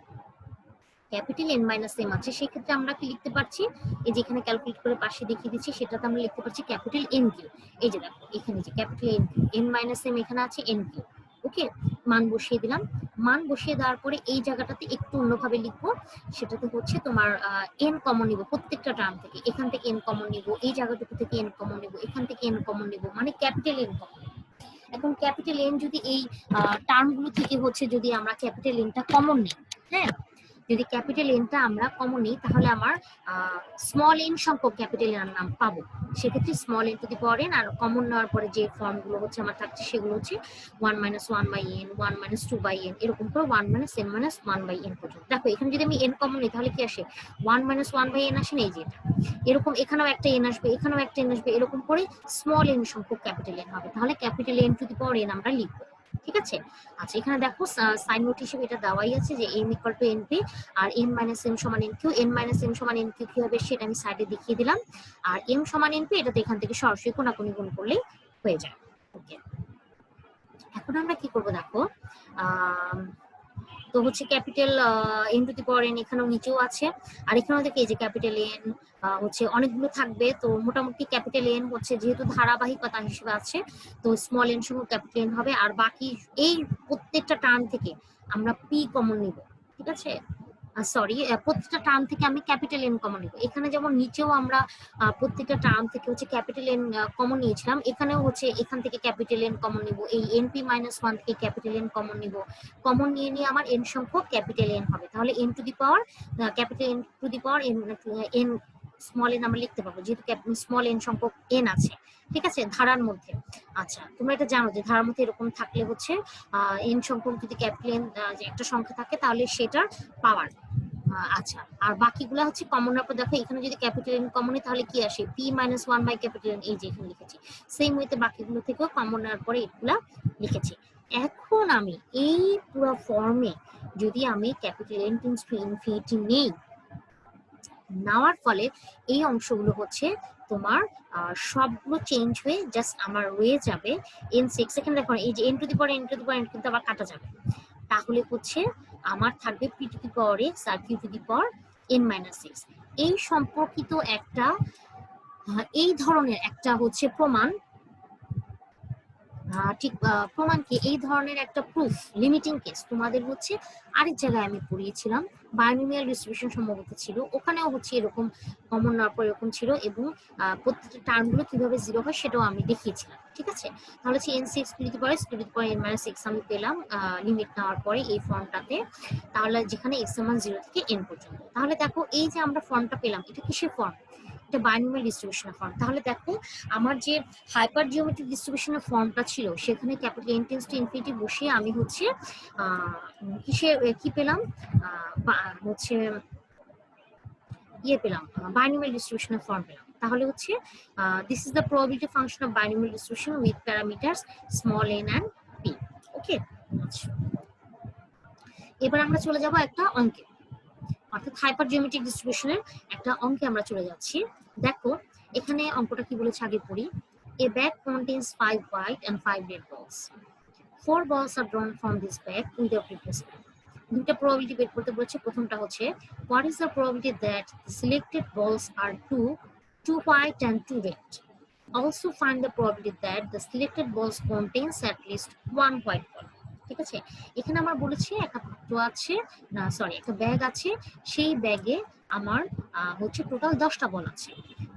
ক্যাপিটাল এন মাইনাস এম আছে সেক্ষেত্রে আমরা কি লিখতে পারছি, এই যে এখানে ক্যালকুলেট করে পাশে দেখিয়ে দিচ্ছি সেটাতে আমরা লিখতে পারছি ক্যাপিটাল এন কিউ। এই যে দেখো এখানে যে ক্যাপিটাল এন মাইনাস এম এখানে আছে এন কিউ, ওকে, মান বসিয়ে দিলাম। মান বসিয়ে দেওয়ার পরে এই জায়গাটাতে একটু অন্যভাবে লিখবো, সেটাতে হচ্ছে তোমার এন কমন নিব প্রত্যেকটা টার্ম থেকে, এখান থেকে এন কমন নিব, এই জায়গাটুকু থেকে এন কমন নিব, এখান থেকে এন কমন নিব, মানে ক্যাপিটাল এন কমন। এখন ক্যাপিটাল এন যদি এই টার্মগুলো থেকে হচ্ছে যদি আমরা ক্যাপিটাল এনটা কমন নিই, হ্যাঁ, যদি ক্যাপিটাল এনটা আমরা কমন নিই তাহলে আমার স্মল এন সংখ্যক ক্যাপিটাল এন নাম পাবো, সেক্ষেত্রে small N to the power N, আর কমন নেওয়ার পরে যে ফর্মগুলো হচ্ছে আমার থাকছে সেগুলো হচ্ছে 1 minus 1 by n 1 minus 2 by n এরকম করে 1 minus N minus 1 by n পর্যন্ত। দেখো এখানে যদি আমি এন কমন নিই তাহলে কি আসে 1 মাইনাস 1 বাই এন আসে না, এই যে এটা এরকম, এখানেও একটা এন আসবে, এখানেও একটা এন আসবে, এরকম করে স্মল এন সংখ্যক ক্যাপিটাল এন হবে, তাহলে capital N to the power N আমরা লিখবো, ঠিক আছে। আচ্ছা এখানে দেখো সাইন নোট হিসেবে এটা দেওয়াই আছে যে m ইকুয়াল টু np আর n মাইনাস m সমান nq, n মাইনাস m সমান nq কি হবে সেটা আমি সাইডে দেখিয়ে দিলাম। আর m সমান np এটা তো এখান থেকে সরাসরি কোনাকুনি গুণ করলেই হয়ে যায়। ওকে, এখন আমরা কি করব দেখো, তো হচ্ছে capital n to the power n এখানেও নিচেও আছে, আর এখানেও দেখি এই যে ক্যাপিটাল n হচ্ছে অনেকগুলো থাকবে। তো মোটামুটি ক্যাপিটাল n হচ্ছে যেহেতু ধারাবাহিকতা হিসেবে আছে, তো স্মল n সহ ক্যাপিটাল n হবে। আর বাকি এই প্রত্যেকটা টার্ম থেকে আমরা p কমন নিব, ঠিক আছে। সরি, প্রত্যেকটা টার্ম থেকে আমি ক্যাপিটাল এন কমন নিব। এখানে যেমন নিচেও আমরা প্রত্যেকটা টার্ম থেকে হচ্ছে ক্যাপিটাল এন কমন নিয়েছিলাম, এখানেও হচ্ছে এখান থেকে ক্যাপিটাল এন কমন নিব, এই এনপি মাইনাস ওয়ান থেকে ক্যাপিটাল এন কমন নিব। কমন নিয়ে নিয়ে আমার এন সংখ্যক ক্যাপিটাল এন হবে, তাহলে N to the power capital N to the power N small N আমরা লিখতে পারবো, যেহেতু স্মল এন সংখ্যক এন আছে, ঠিক আছে, ধারার মধ্যে। আচ্ছা তোমরা এটা জানো যে ধারার মধ্যে এরকম থাকলে হচ্ছে এন সংখ্যক যদি ক্যাপিটাল এন যে একটা সংখ্যা থাকে তাহলে সেটার পাওয়ার। আচ্ছা, আর বাকিগুলো হচ্ছে কমন রাখবো। দেখো এখানে যদি ক্যাপিটাল এন কমন হয় তাহলে কি আসে, P minus one by capital N, এই যে এখানে লিখেছি। সেম ওয়েতে বাকিগুলো থেকেও কমন নেওয়ার পরে এগুলা লিখেছি। এখন আমি এই পুরো ফর্মে যদি আমি capital N tends to infinity নেই, নেওয়ার ফলে এই অংশগুলো হচ্ছে তোমার সবগুলো চেঞ্জ হয়ে জাস্ট আমার রয়ে যাবে এন সিক্স। এখানে দেখো এই যে N to the power N to the power কিন্তু আবার কাটা যাবে, তাহলে হচ্ছে আমার থাকবে P to the power X আর Q to the power N minus X. এই সম্পর্কিত একটা এই ধরনের একটা হচ্ছে প্রমাণ, ঠিক প্রমাণ কি, এই ধরনের একটা প্রুফ লিমিটিং কেস তোমাদের হচ্ছে আরেক জায়গায় আমি পড়িয়েছিলাম, বাইনোমিয়াল ডিস্ট্রিবিউশন সম্ভবত ছিল, ওখানেও হচ্ছে এরকম কমন নেওয়ার পর এরকম ছিল, এবং প্রত্যেকটা টার্মগুলো কিভাবে জিরো হয় সেটাও আমি দেখিয়েছিলাম, ঠিক আছে। তাহলে হচ্ছে N six two the power two the power N minus x আমি পেলাম লিমিট নেওয়ার পরে এই ফর্মটাতে, তাহলে যেখানে এক্স সমান জিরো থেকে এন পর্যন্ত। তাহলে দেখো এই যে আমরা ফর্মটা পেলাম এটা কিসের ফর্ম, এটা বাইনোমিয়াল ডিস্ট্রিবিউশনের ফর্ম। তাহলে দেখো আমার যে হাইপার জিওমেট্রিক ডিস্ট্রিবিউশনের ফর্মটা ছিল সেখানে capital N tends to infinity বসিয়ে আমি হচ্ছে কিসে কি পেলাম, হচ্ছে ইয়ে পেলাম, বাইনোমিয়াল ডিস্ট্রিবিউশনের ফর্ম পেলাম। তাহলে হচ্ছে this is the probability function of binomial distribution with parameters small N and P. Okay, আচ্ছা এবার আমরা চলে যাব একটা অঙ্কে, অর্থাৎ হাইপার জিওমেট্রিক ডিস্ট্রিবিউশনের একটা অঙ্কে আমরা চলে যাচ্ছি। দেখো এখানে অঙ্কটা কি বলেছে আগে পড়ি। A bag contains 5 white and 5 red balls. 4 balls are drawn from this bag without replacement. দুটো probability বের করতে বলেছে। প্রথমটা হচ্ছে what is the probability that the selected balls are two white and 2 red. Also find the probability that the selected balls contains at least one white ball. ঠিক আছে, এখানে আমার বলেছে একটা পাত্র আছে, না সরি একটা ব্যাগ আছে, সেই ব্যাগে আমার হচ্ছে টোটাল 10টা বল আছে।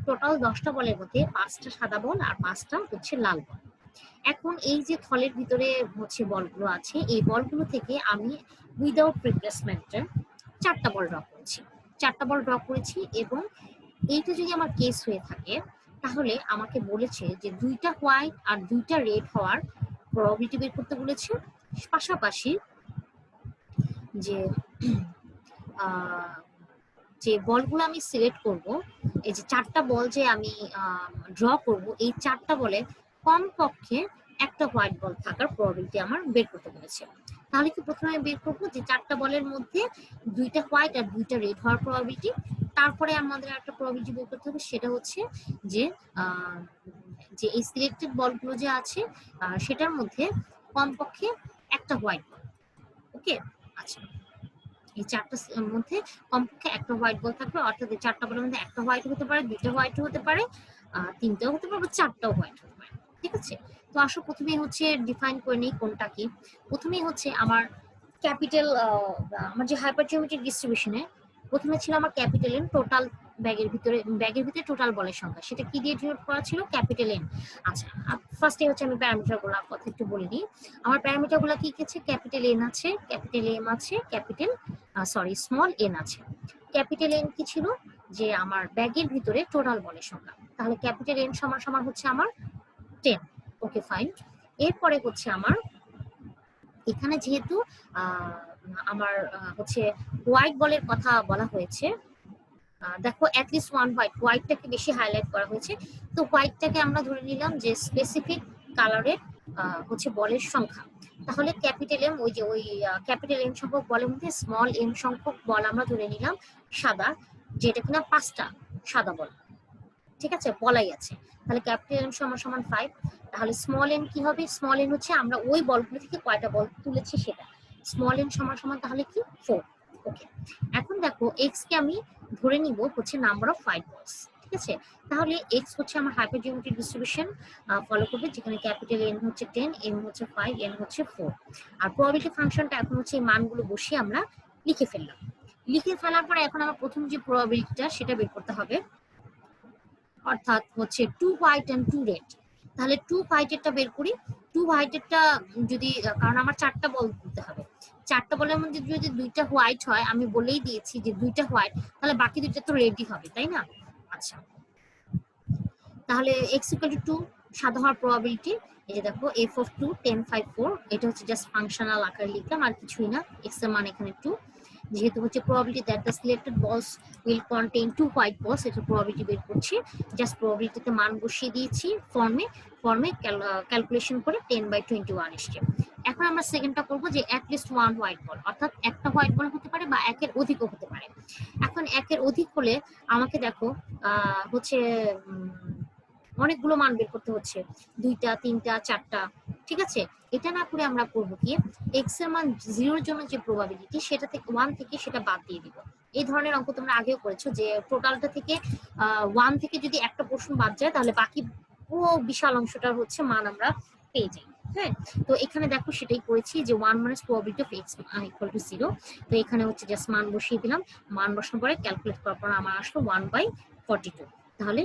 টোটাল 10টা বলের মধ্যে 5টা সাদা বল আর 5টা হচ্ছে লাল বল। এখন এই যে থলের ভিতরে হচ্ছে বলগুলো আছে, এই বলগুলো থেকে আমি উইদাউট রিপ্লেসমেন্টে 4টা বল ড্র করেছি, 4টা বল ড্র করেছি। এবং এইটা যদি আমার কেস হয়ে থাকে তাহলে আমাকে বলেছে যে 2টা হোয়াইট আর 2টা রেড হওয়ার প্রবাবিলিটি বের করতে বলেছে। পাশাপাশি যে যে বলগুলো আমি সিলেক্ট করব, এই যে 4টা বল যে আমি ড্র করব, এই 4টা বলে কমপক্ষে একটা হোয়াইট বল থাকার প্রবাবিলিটি আমার বের করতে বলেছে। তাহলে কি প্রথমে আমি বের করবো যে 4টা বলের মধ্যে 2টা হোয়াইট আর 2টা রেড হওয়ার প্রবাবিলিটি। তারপরে আমাদের একটা প্রবাবিলিটি বের করতে হবে, সেটা হচ্ছে যে যে এই সিলেক্টেড বলগুলো যে আছে সেটার মধ্যে কমপক্ষে একটা হোয়াইট বল। ওকে, আচ্ছা এই 4টার মধ্যে কমপক্ষে একটা হোয়াইট বল থাকবে, অর্থাৎ এই 4টা বলের মধ্যে একটা হোয়াইট হতে পারে, 2টা হোয়াইট হতে পারে, 3টাও হতে পারে, 4টাও হোয়াইট হতে পারে, ঠিক আছে। তো আসো প্রথমেই হচ্ছে ডিফাইন করে নিই কোনটা কি। প্রথমেই হচ্ছে আমার ক্যাপিটাল, আমার যে হাইপার জিওমেট্রিক ডিস্ট্রিবিউশনে প্রথমে ছিল আমার ক্যাপিটাল এন, টোটাল ব্যাগের ভিতরে টোটাল বলের সংখ্যা, সেটা কি দিয়ে ডিনোট করা ছিল, ক্যাপিটাল এন। আচ্ছা ফার্স্টে হচ্ছে আমি প্যারামিটারগুলো কথা একটু বলে নিই। আমার প্যারামিটারগুলো কি কি আছে, ক্যাপিটাল এন আছে, ক্যাপিটাল এম আছে, ক্যাপিটাল স্মল এন আছে। ক্যাপিটাল এন কি ছিল, যে আমার ব্যাগের ভিতরে টোটাল বলের সংখ্যা, তাহলে ক্যাপিটাল এন সমান সমান হচ্ছে আমার 10। Okay fine. এরপরে হচ্ছে আমার এখানে যেহেতু আমার হচ্ছে হোয়াইট বলের কথা বলা হয়েছে, দেখো অ্যাটলিস্ট ওয়ান হোয়াইটটাকে বেশি হাইলাইট করা হয়েছে, তো হোয়াইটটাকে আমরা ধরে নিলাম যে স্পেসিফিক কালারের হচ্ছে বলের সংখ্যা। তাহলে ক্যাপিটাল এম ওই যে ওই ক্যাপিটাল এম সংখ্যক বলের মধ্যে স্মল এম সংখ্যক বল আমরা ধরে নিলাম সাদা, যেটা কিনা 5টা সাদা বল, ঠিক আছে, বলাই আছে। তাহলে ক্যাপিটাল এম সমান সমান 5। তাহলে স্মল এম কি হবে? স্মল এম হচ্ছে আমরা ওই বলগুলো থেকে কয়টা বল তুলেছি সেটা। স্মল এম সমান সমান তাহলে কি 4। ওকে, এখন দেখো এক্স কে আমি ধরে নিব হচ্ছে নাম্বার অফ 5 বলস, ঠিক আছে। তাহলে এক্স হচ্ছে আমার হাইপারজিওমেট্রিক ডিস্ট্রিবিউশন ফলো করবে, যেখানে ক্যাপিটাল এন হচ্ছে 10, এম হচ্ছে 5, এন হচ্ছে 4। আর প্রবাবিলিটি ফাংশনটা এখন হচ্ছে এই মানগুলো বসিয়ে আমরা লিখে ফেললাম। লিখে ফেলার পরে এখন আমার প্রথম যে প্রবাবিলিটিটা সেটা বের করতে হবে, অর্থাৎ হচ্ছে 2 হোয়াইট এন্ড 2 রেড। তাহলে 2 হোয়াইটেরটা বের করি। 2 হোয়াইটেরটা যদি, কারণ আমার 4টা বল দিতে হবে, 4টা বলের মধ্যে যদি 2টা হোয়াইট হয়, আমি বলেই দিয়েছি যে 2টা হোয়াইট, তাহলে বাকি 2টা তো রেডই হবে, তাই না? আচ্ছা, তাহলে x equal to 2 সাদা হওয়ার প্রবাবিলিটি, এই যে দেখো f of 2 10 5 4, এটা হচ্ছে জাস্ট ফাংশনাল আকারে লিখলাম আর কিছুই না। x এর মান এখানে 2, যেহেতু হচ্ছে probability that the selected balls will contain 2 white balls, এটা probability বের করছি, জাস্ট probabilityতে মান বসিয়ে দিয়েছি ফর্মে ক্যালকুলেশন করে 10/21 এসছে। এখন আমরা সেকেন্ডটা করব যে at least one white ball, অর্থাৎ একটা হোয়াইট বল হতে পারে বা একের অধিকও হতে পারে। এখন একের অধিক হলে আমাকে দেখো হচ্ছে অনেকগুলো মান বের করতে হচ্ছে, 2টা 3টা 4টা, ঠিক আছে। এটা না করে আমরা করবো কি, এক্স এর মান 0-র জন্য যে প্রবাবিলিটি সেটা থেকে 1 থেকে সেটা বাদ দিয়ে দিব। এই ধরনের অঙ্ক তোমরা আগেও করেছো যে টোটালটা থেকে 1 থেকে যদি একটা পোর্শন বাদ যায় তাহলে বাকি পুরো বিশাল অংশটার হচ্ছে মান আমরা পেয়ে যাই। হ্যাঁ, তো এখানে দেখো সেটাই করেছি যে 1 minus probability of x equal to 0। তো এখানে হচ্ছে জাস্ট মান বসিয়ে দিলাম, মান বসানোর পরে ক্যালকুলেট করার পর আমার আসলো 1/42। তাহলে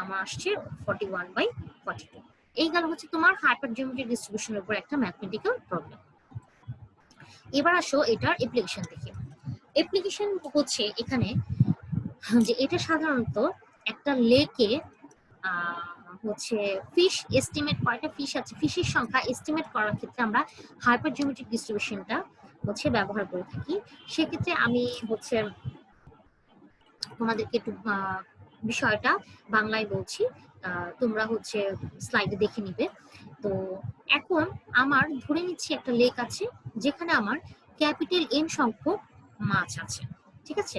আমার আসছে 41/42। এই গেল হচ্ছে তোমার হাইপারজিওমেট্রিক ডিস্ট্রিবিউশনের উপর একটা ম্যাথমেটিক্যাল প্রবলেম। এবার আসো এটার অ্যাপ্লিকেশন দেখি। অ্যাপ্লিকেশন হচ্ছে এখানে যে এটা সাধারণত একটা লেকে হচ্ছে ফিশ এস্টিমেট, কয়টা ফিশ আছে, ফিশের সংখ্যা এস্টিমেট করার ক্ষেত্রে আমরা হাইপারজিওমেট্রিক ডিস্ট্রিবিউশনটা হচ্ছে ব্যবহার করে থাকি। সেক্ষেত্রে আমি হচ্ছে তোমাদেরকে একটু বিষয়টা বাংলায় বলছি, তোমরা হচ্ছে স্লাইডে দেখে নিবে। তো এখন আমার ধরে নিচ্ছি একটা লেক আছে যেখানে আমার ক্যাপিটাল এন সংখ্যক মাছ আছে, ঠিক আছে।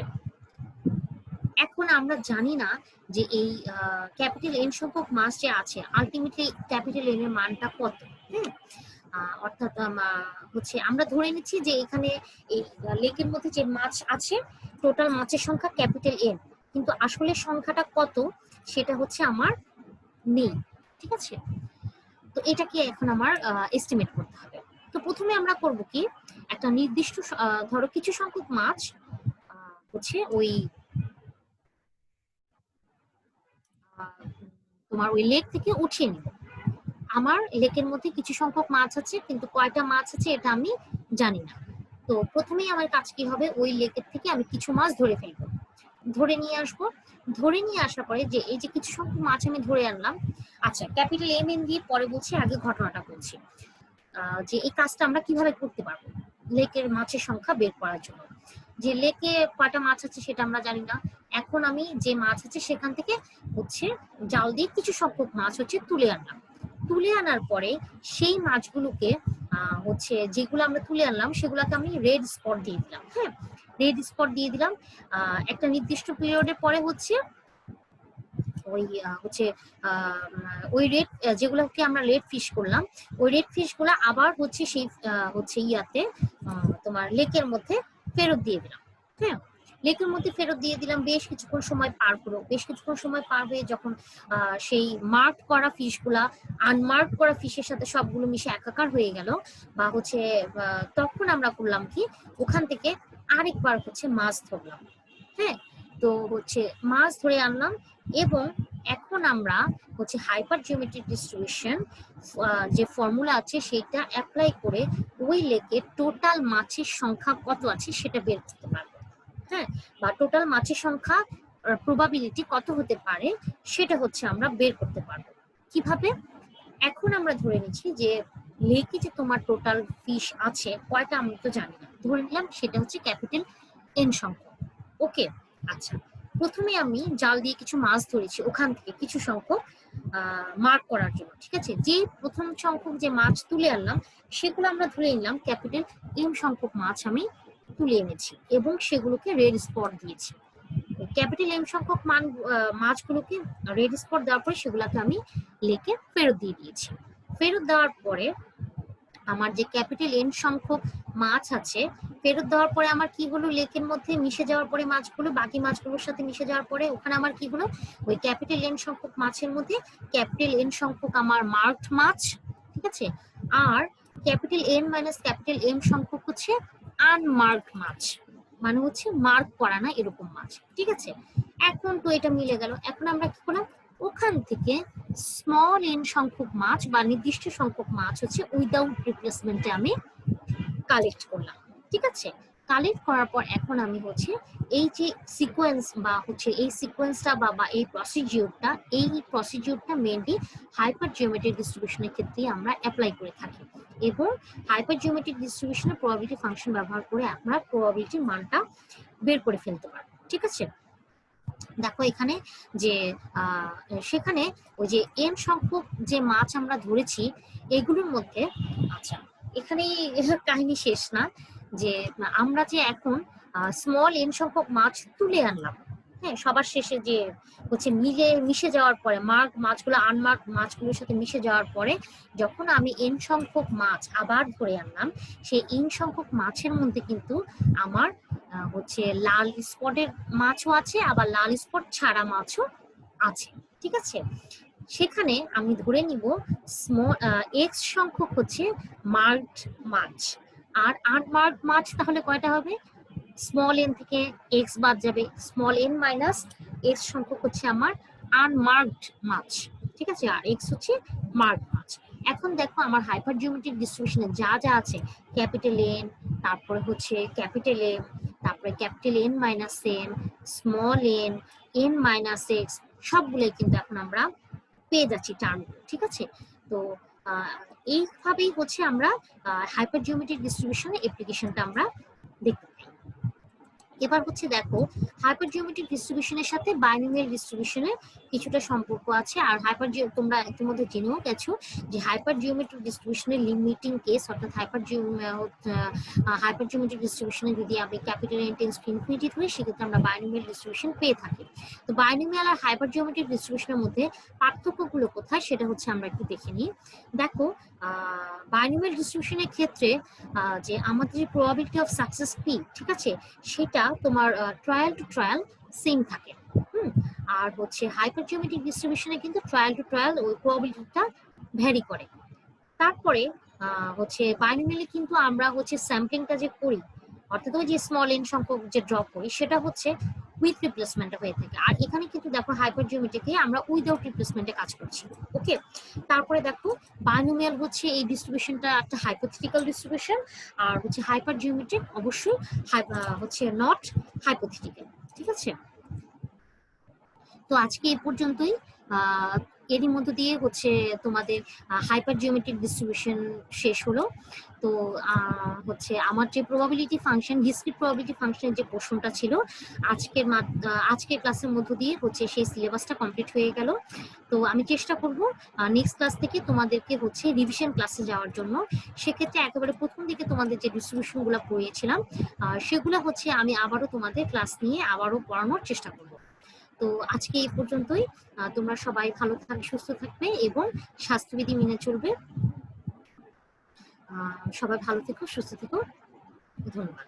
এখন আমরা জানি না যে এই ক্যাপিটাল এন সংখ্যক মাছ যে আছে আলটিমেটলি ক্যাপিটাল এন এর মানটা কত। হ্যাঁ, অর্থাৎ হচ্ছে আমরা ধরে নিচ্ছি যে এখানে এই লেকের মধ্যে যে মাছ আছে টোটাল মাছের সংখ্যা ক্যাপিটাল এন, কিন্তু আসলে সংখ্যাটা কত সেটা হচ্ছে আমার নেই, ঠিক আছে। তো এটাকে এখন আমার এস্টিমেট করতে হবে। তো প্রথমে আমরা করব কি, একটা নির্দিষ্ট ধরো কিছু সংখ্যক মাছ হচ্ছে ওই তোমার ওই লেক থেকে উঠিয়ে নিব। আমার লেকের মধ্যে কিছু সংখ্যক মাছ আছে, কিন্তু কয়টা মাছ আছে এটা আমি জানি না। তো প্রথমেই আমার কাজ কি হবে, ওই লেকের থেকে আমি কিছু মাছ ধরে ফেলবো, ধরে নিয়ে আসবো। ধরে নিয়ে আসার পরে যে এই যে কিছু সংখ্যক মাছ আমি ধরে আনলাম, আচ্ছা ক্যাপিটাল এম এন দিয়ে পরে বলছি, আগে ঘটনাটা বলছি যে এই কাজটা আমরা কিভাবে করতে পারবো লেকের মাছের সংখ্যা বের করার জন্য। যে লেকে কয়টা মাছ আছে সেটা আমরা জানি না, এখন আমি যে মাছ আছে সেখান থেকে হচ্ছে জাল দিয়ে কিছু সংখ্যক মাছ হচ্ছে তুলে আনলাম। তুলে আনার পরে সেই মাছগুলোকে হচ্ছে যেগুলো আমরা তুলে আনলাম সেগুলোকে আমি রেড স্পট দিয়ে দিলাম। হ্যাঁ, রেড স্পট দিয়ে দিলাম। একটা নির্দিষ্ট পিরিয়ডের পরে হচ্ছে ওই হচ্ছে ওই রেড যেগুলোকে আমরা রেড ফিশ করলাম, ওই রেড ফিশ গুলা আবার হচ্ছে সেই হচ্ছে ইয়াতে তোমার লেকের মধ্যে ফেরত দিয়ে দিলাম। হ্যাঁ, লেকের মধ্যে ফেরত দিয়ে দিলাম। বেশ কিছুক্ষণ সময় পার হলো, বেশ কিছুক্ষণ সময় পার হয়ে যখন সেই মার্ক করা ফিশ গুলা আনমার্ক করা ফিশের সাথে সবগুলো মিশে একাকার হয়ে গেল বা হচ্ছে তখন আমরা করলাম কি, ওখান থেকে আরেকবার হচ্ছে মাছ ধরলাম। হ্যাঁ, তো হচ্ছে মাছ ধরে আনলাম এবং এখন আমরা হচ্ছে হাইপার জিওমেট্রিক ডিস্ট্রিবিউশন যে ফর্মুলা আছে সেটা অ্যাপ্লাই করে ওই লেকে টোটাল মাছের সংখ্যা কত আছে সেটা বের করতে পারবো। হ্যাঁ, বা টোটাল মাছের সংখ্যা প্রবাবিলিটি কত হতে পারে সেটা হচ্ছে আমরা বের করতে পারবো। কিভাবে? এখন আমরা ধরে নিচ্ছি যে লেকে যে তোমার টোটাল ফিশ আছে কয়টা আমরা তো জানি না, ধরে নিলাম সেটা হচ্ছে ক্যাপিটাল এন সংখ্যা। ওকে, আচ্ছা প্রথমে আমি জাল দিয়ে কিছু মাছ ধরেছি, ওখান থেকে কিছু সংখ্যক মার্ক করার জন্য। ঠিক আছে, যে প্রথম সংখ্যক যে মাছ তুলে আনলাম সেগুলো আমরা ধরে নিলাম ক্যাপিটাল এম সংখ্যক মাছ আমি তুলে এনেছি এবং সেগুলোকে রেড স্পট দিয়েছি। ক্যাপিটাল এম সংখ্যক মাছগুলোকে রেড স্পট দেওয়ার পরে সেগুলোকে আমি লেকে ফেরত দিয়ে দিয়েছি। ফেরত দেওয়ার পরে আমার যে ক্যাপিটাল এন সংখ্যক মাছ আছে, ফেরত দেওয়ার পরে আমার কি হলো, লেকের মধ্যে মিশে যাওয়ার পরে মাছগুলো বাকি মাছগুলোর সাথে মিশে যাওয়ার পরে ওখানে আমার কি হলো, ওই ক্যাপিটাল এন সংখ্যক মাছের মধ্যে ক্যাপিটাল এন সংখ্যক আমার মার্কড মাছ, ঠিক আছে, আর capital N minus capital M সংখ্যক হচ্ছে আনমার্কড মাছ, মানে হচ্ছে মার্ক করা না এরকম মাছ। ঠিক আছে, এখন তো এটা মিলে গেল। এখন আমরা কি করলাম, ওখান থেকে স্মল এন সংখ্যক মাছ বা নির্দিষ্ট সংখ্যক মাছ হচ্ছে উইদাউট রিপ্লেসমেন্টে আমি কালেক্ট করলাম। ঠিক আছে, কালেক্ট করার পর এখন আমি হচ্ছে এই যে সিকোয়েন্স বা হচ্ছে এই সিকোয়েন্সটা বা এই প্রসিডিউরটা মেইনলি হাইপার জিওমেট্রিক ডিস্ট্রিবিউশনের ক্ষেত্রে আমরা অ্যাপ্লাই করে থাকি এবং হাইপার জিওমেট্রিক ডিস্ট্রিবিউশনের প্রবাবিলিটি ফাংশন ব্যবহার করে আমরা প্রবাবিলিটির মানটা বের করে ফেলতে পারবো। ঠিক আছে, দেখো এখানে যে সেখানে ওই যে এন সংখ্যক যে মাছ আমরা ধরেছি এগুলোর মধ্যে, আচ্ছা এখানে কাহিনী শেষ না, যে আমরা যে এখন স্মল এন সংখ্যক মাছ তুলে আনলাম, হ্যাঁ, সবার শেষে যে হচ্ছে মিশে যাওয়ার পরে মাছগুলো আনমার্ক মাছগুলোর সাথে মিশে যাওয়ার পরে যখন আমি এন সংখ্যক মাছ আবার ধরে আনলাম, সেই এন সংখ্যক মাছের মধ্যে কিন্তু আমার হচ্ছে লাল স্পটের মাছও আছে, আবার লাল স্পট ছাড়া মাছও আছে। ঠিক আছে, সেখানে আমি ধরে নিব এক্স সংখ্যক হচ্ছে মার্কড মাছ, আর আনমার্কড মাছ তাহলে কয়টা হবে, স্মল এন থেকে এক্স বাদ যাবে, স্মল এন মাইনাস এক্স সংখ্যক হচ্ছে আমার আনমার্কড মাছ। ঠিক আছে, আর এক্স হচ্ছে মার্কড মাছ। এখন দেখো আমার হাইপার জিওমেট্রিক ডিস্ট্রিবিউশনে যা যা আছে, ক্যাপিটাল এন, তারপরে হচ্ছে ক্যাপিটাল এম, তারপরে capital N minus N, small N, N minus x, সবগুলোই কিন্তু এখন আমরা পেয়ে যাচ্ছি টার্ম। ঠিক আছে, তো এইভাবেই হচ্ছে আমরা হাইপার জিওমেট্রিক ডিস্ট্রিবিউশনের অ্যাপ্লিকেশনটা আমরা দেখতে পাই। এবার হচ্ছে দেখো হাইপার জিওমেট্রিক ডিস্ট্রিবিউশনের সাথে বাইনোমিয়াল ডিস্ট্রিবিউশনের কিছুটা সম্পর্ক আছে। আর তোমরা ইতিমধ্যে জেনেও গেছো যে হাইপার জিওমেট্রিক ডিস্ট্রিবিউশনের লিমিটিং কেস, অর্থাৎ হাইপার জিওমেট্রিক ডিস্ট্রিবিউশনে যদি আমি capital N tends to infinity ধরি সেক্ষেত্রে আমরা বাইনোমিয়াল ডিস্ট্রিবিউশন পেয়ে থাকি। তো বাইনোমিয়াল আর হাইপার জিওমেট্রিক ডিস্ট্রিবিউশনের মধ্যে পার্থক্যগুলো কোথায় সেটা হচ্ছে আমরা একটু দেখে নিই। দেখো বাইনোমিয়াল ডিস্ট্রিবিউশনের ক্ষেত্রে যে আমাদের যে প্রবাবিলিটি অফ সাকসেস পি, ঠিক আছে, সেটা তোমার ট্রায়াল টু ট্রায়াল সেম থাকে। আর হচ্ছে হাইপার জিওমেট্রিক ডিস্ট্রিবিউশনে কিন্তু ট্রায়াল টু ট্রায়াল ওই প্রবাবিলিটিটা ভ্যারি করে। তারপরে হচ্ছে বাইনোমিয়ালে কিন্তু আমরা হচ্ছে স্যাম্পলিংটা যে করি, অর্থাৎ ওই যে স্মল এন সংখ্যক যে ড্র করি সেটা হচ্ছে উইথ রিপ্লেসমেন্ট হয়ে থাকে। আর এখানে কিন্তু দেখো হাইপার জিওমেট্রিকে আমরা উইদাউট রিপ্লেসমেন্টে কাজ করছি। ওকে, তারপরে দেখো বাইনোমিয়াল হচ্ছে এই ডিস্ট্রিবিউশনটা একটা হাইপোথেটিক্যাল ডিস্ট্রিবিউশন, আর হচ্ছে হাইপার জিওমেট্রিক অবশ্যই হচ্ছে নট হাইপোথেটিক্যাল। ঠিক আছে, তো আজকে এই পর্যন্তই। এরই মধ্য দিয়ে হচ্ছে তোমাদের হাইপার জিওমেট্রিক ডিস্ট্রিবিউশন শেষ হলো। তো হচ্ছে আমার যে প্রবাবিলিটি ফাংশন, ডিসক্রিট প্রবাবিলিটি ফাংশনের যে পোর্শনটা ছিল আজকের ক্লাসের মধ্য দিয়ে হচ্ছে সেই সিলেবাসটা কমপ্লিট হয়ে গেল। তো আমি চেষ্টা করব নেক্সট ক্লাস থেকে তোমাদেরকে হচ্ছে রিভিশন ক্লাসে যাওয়ার জন্য। সেক্ষেত্রে একেবারে প্রথম দিকে তোমাদের যে ডিস্ট্রিবিউশনগুলো পড়িয়েছিলাম সেগুলো হচ্ছে আমি আবারও তোমাদের ক্লাস নিয়ে আবারও পড়ানোর চেষ্টা করব। তো আজকে এই পর্যন্তই। তোমরা সবাই ভালো থাকবে, সুস্থ থাকবে এবং স্বাস্থ্যবিধি মেনে চলবে। সবাই ভালো থেকো, সুস্থ থেকো, ধন্যবাদ।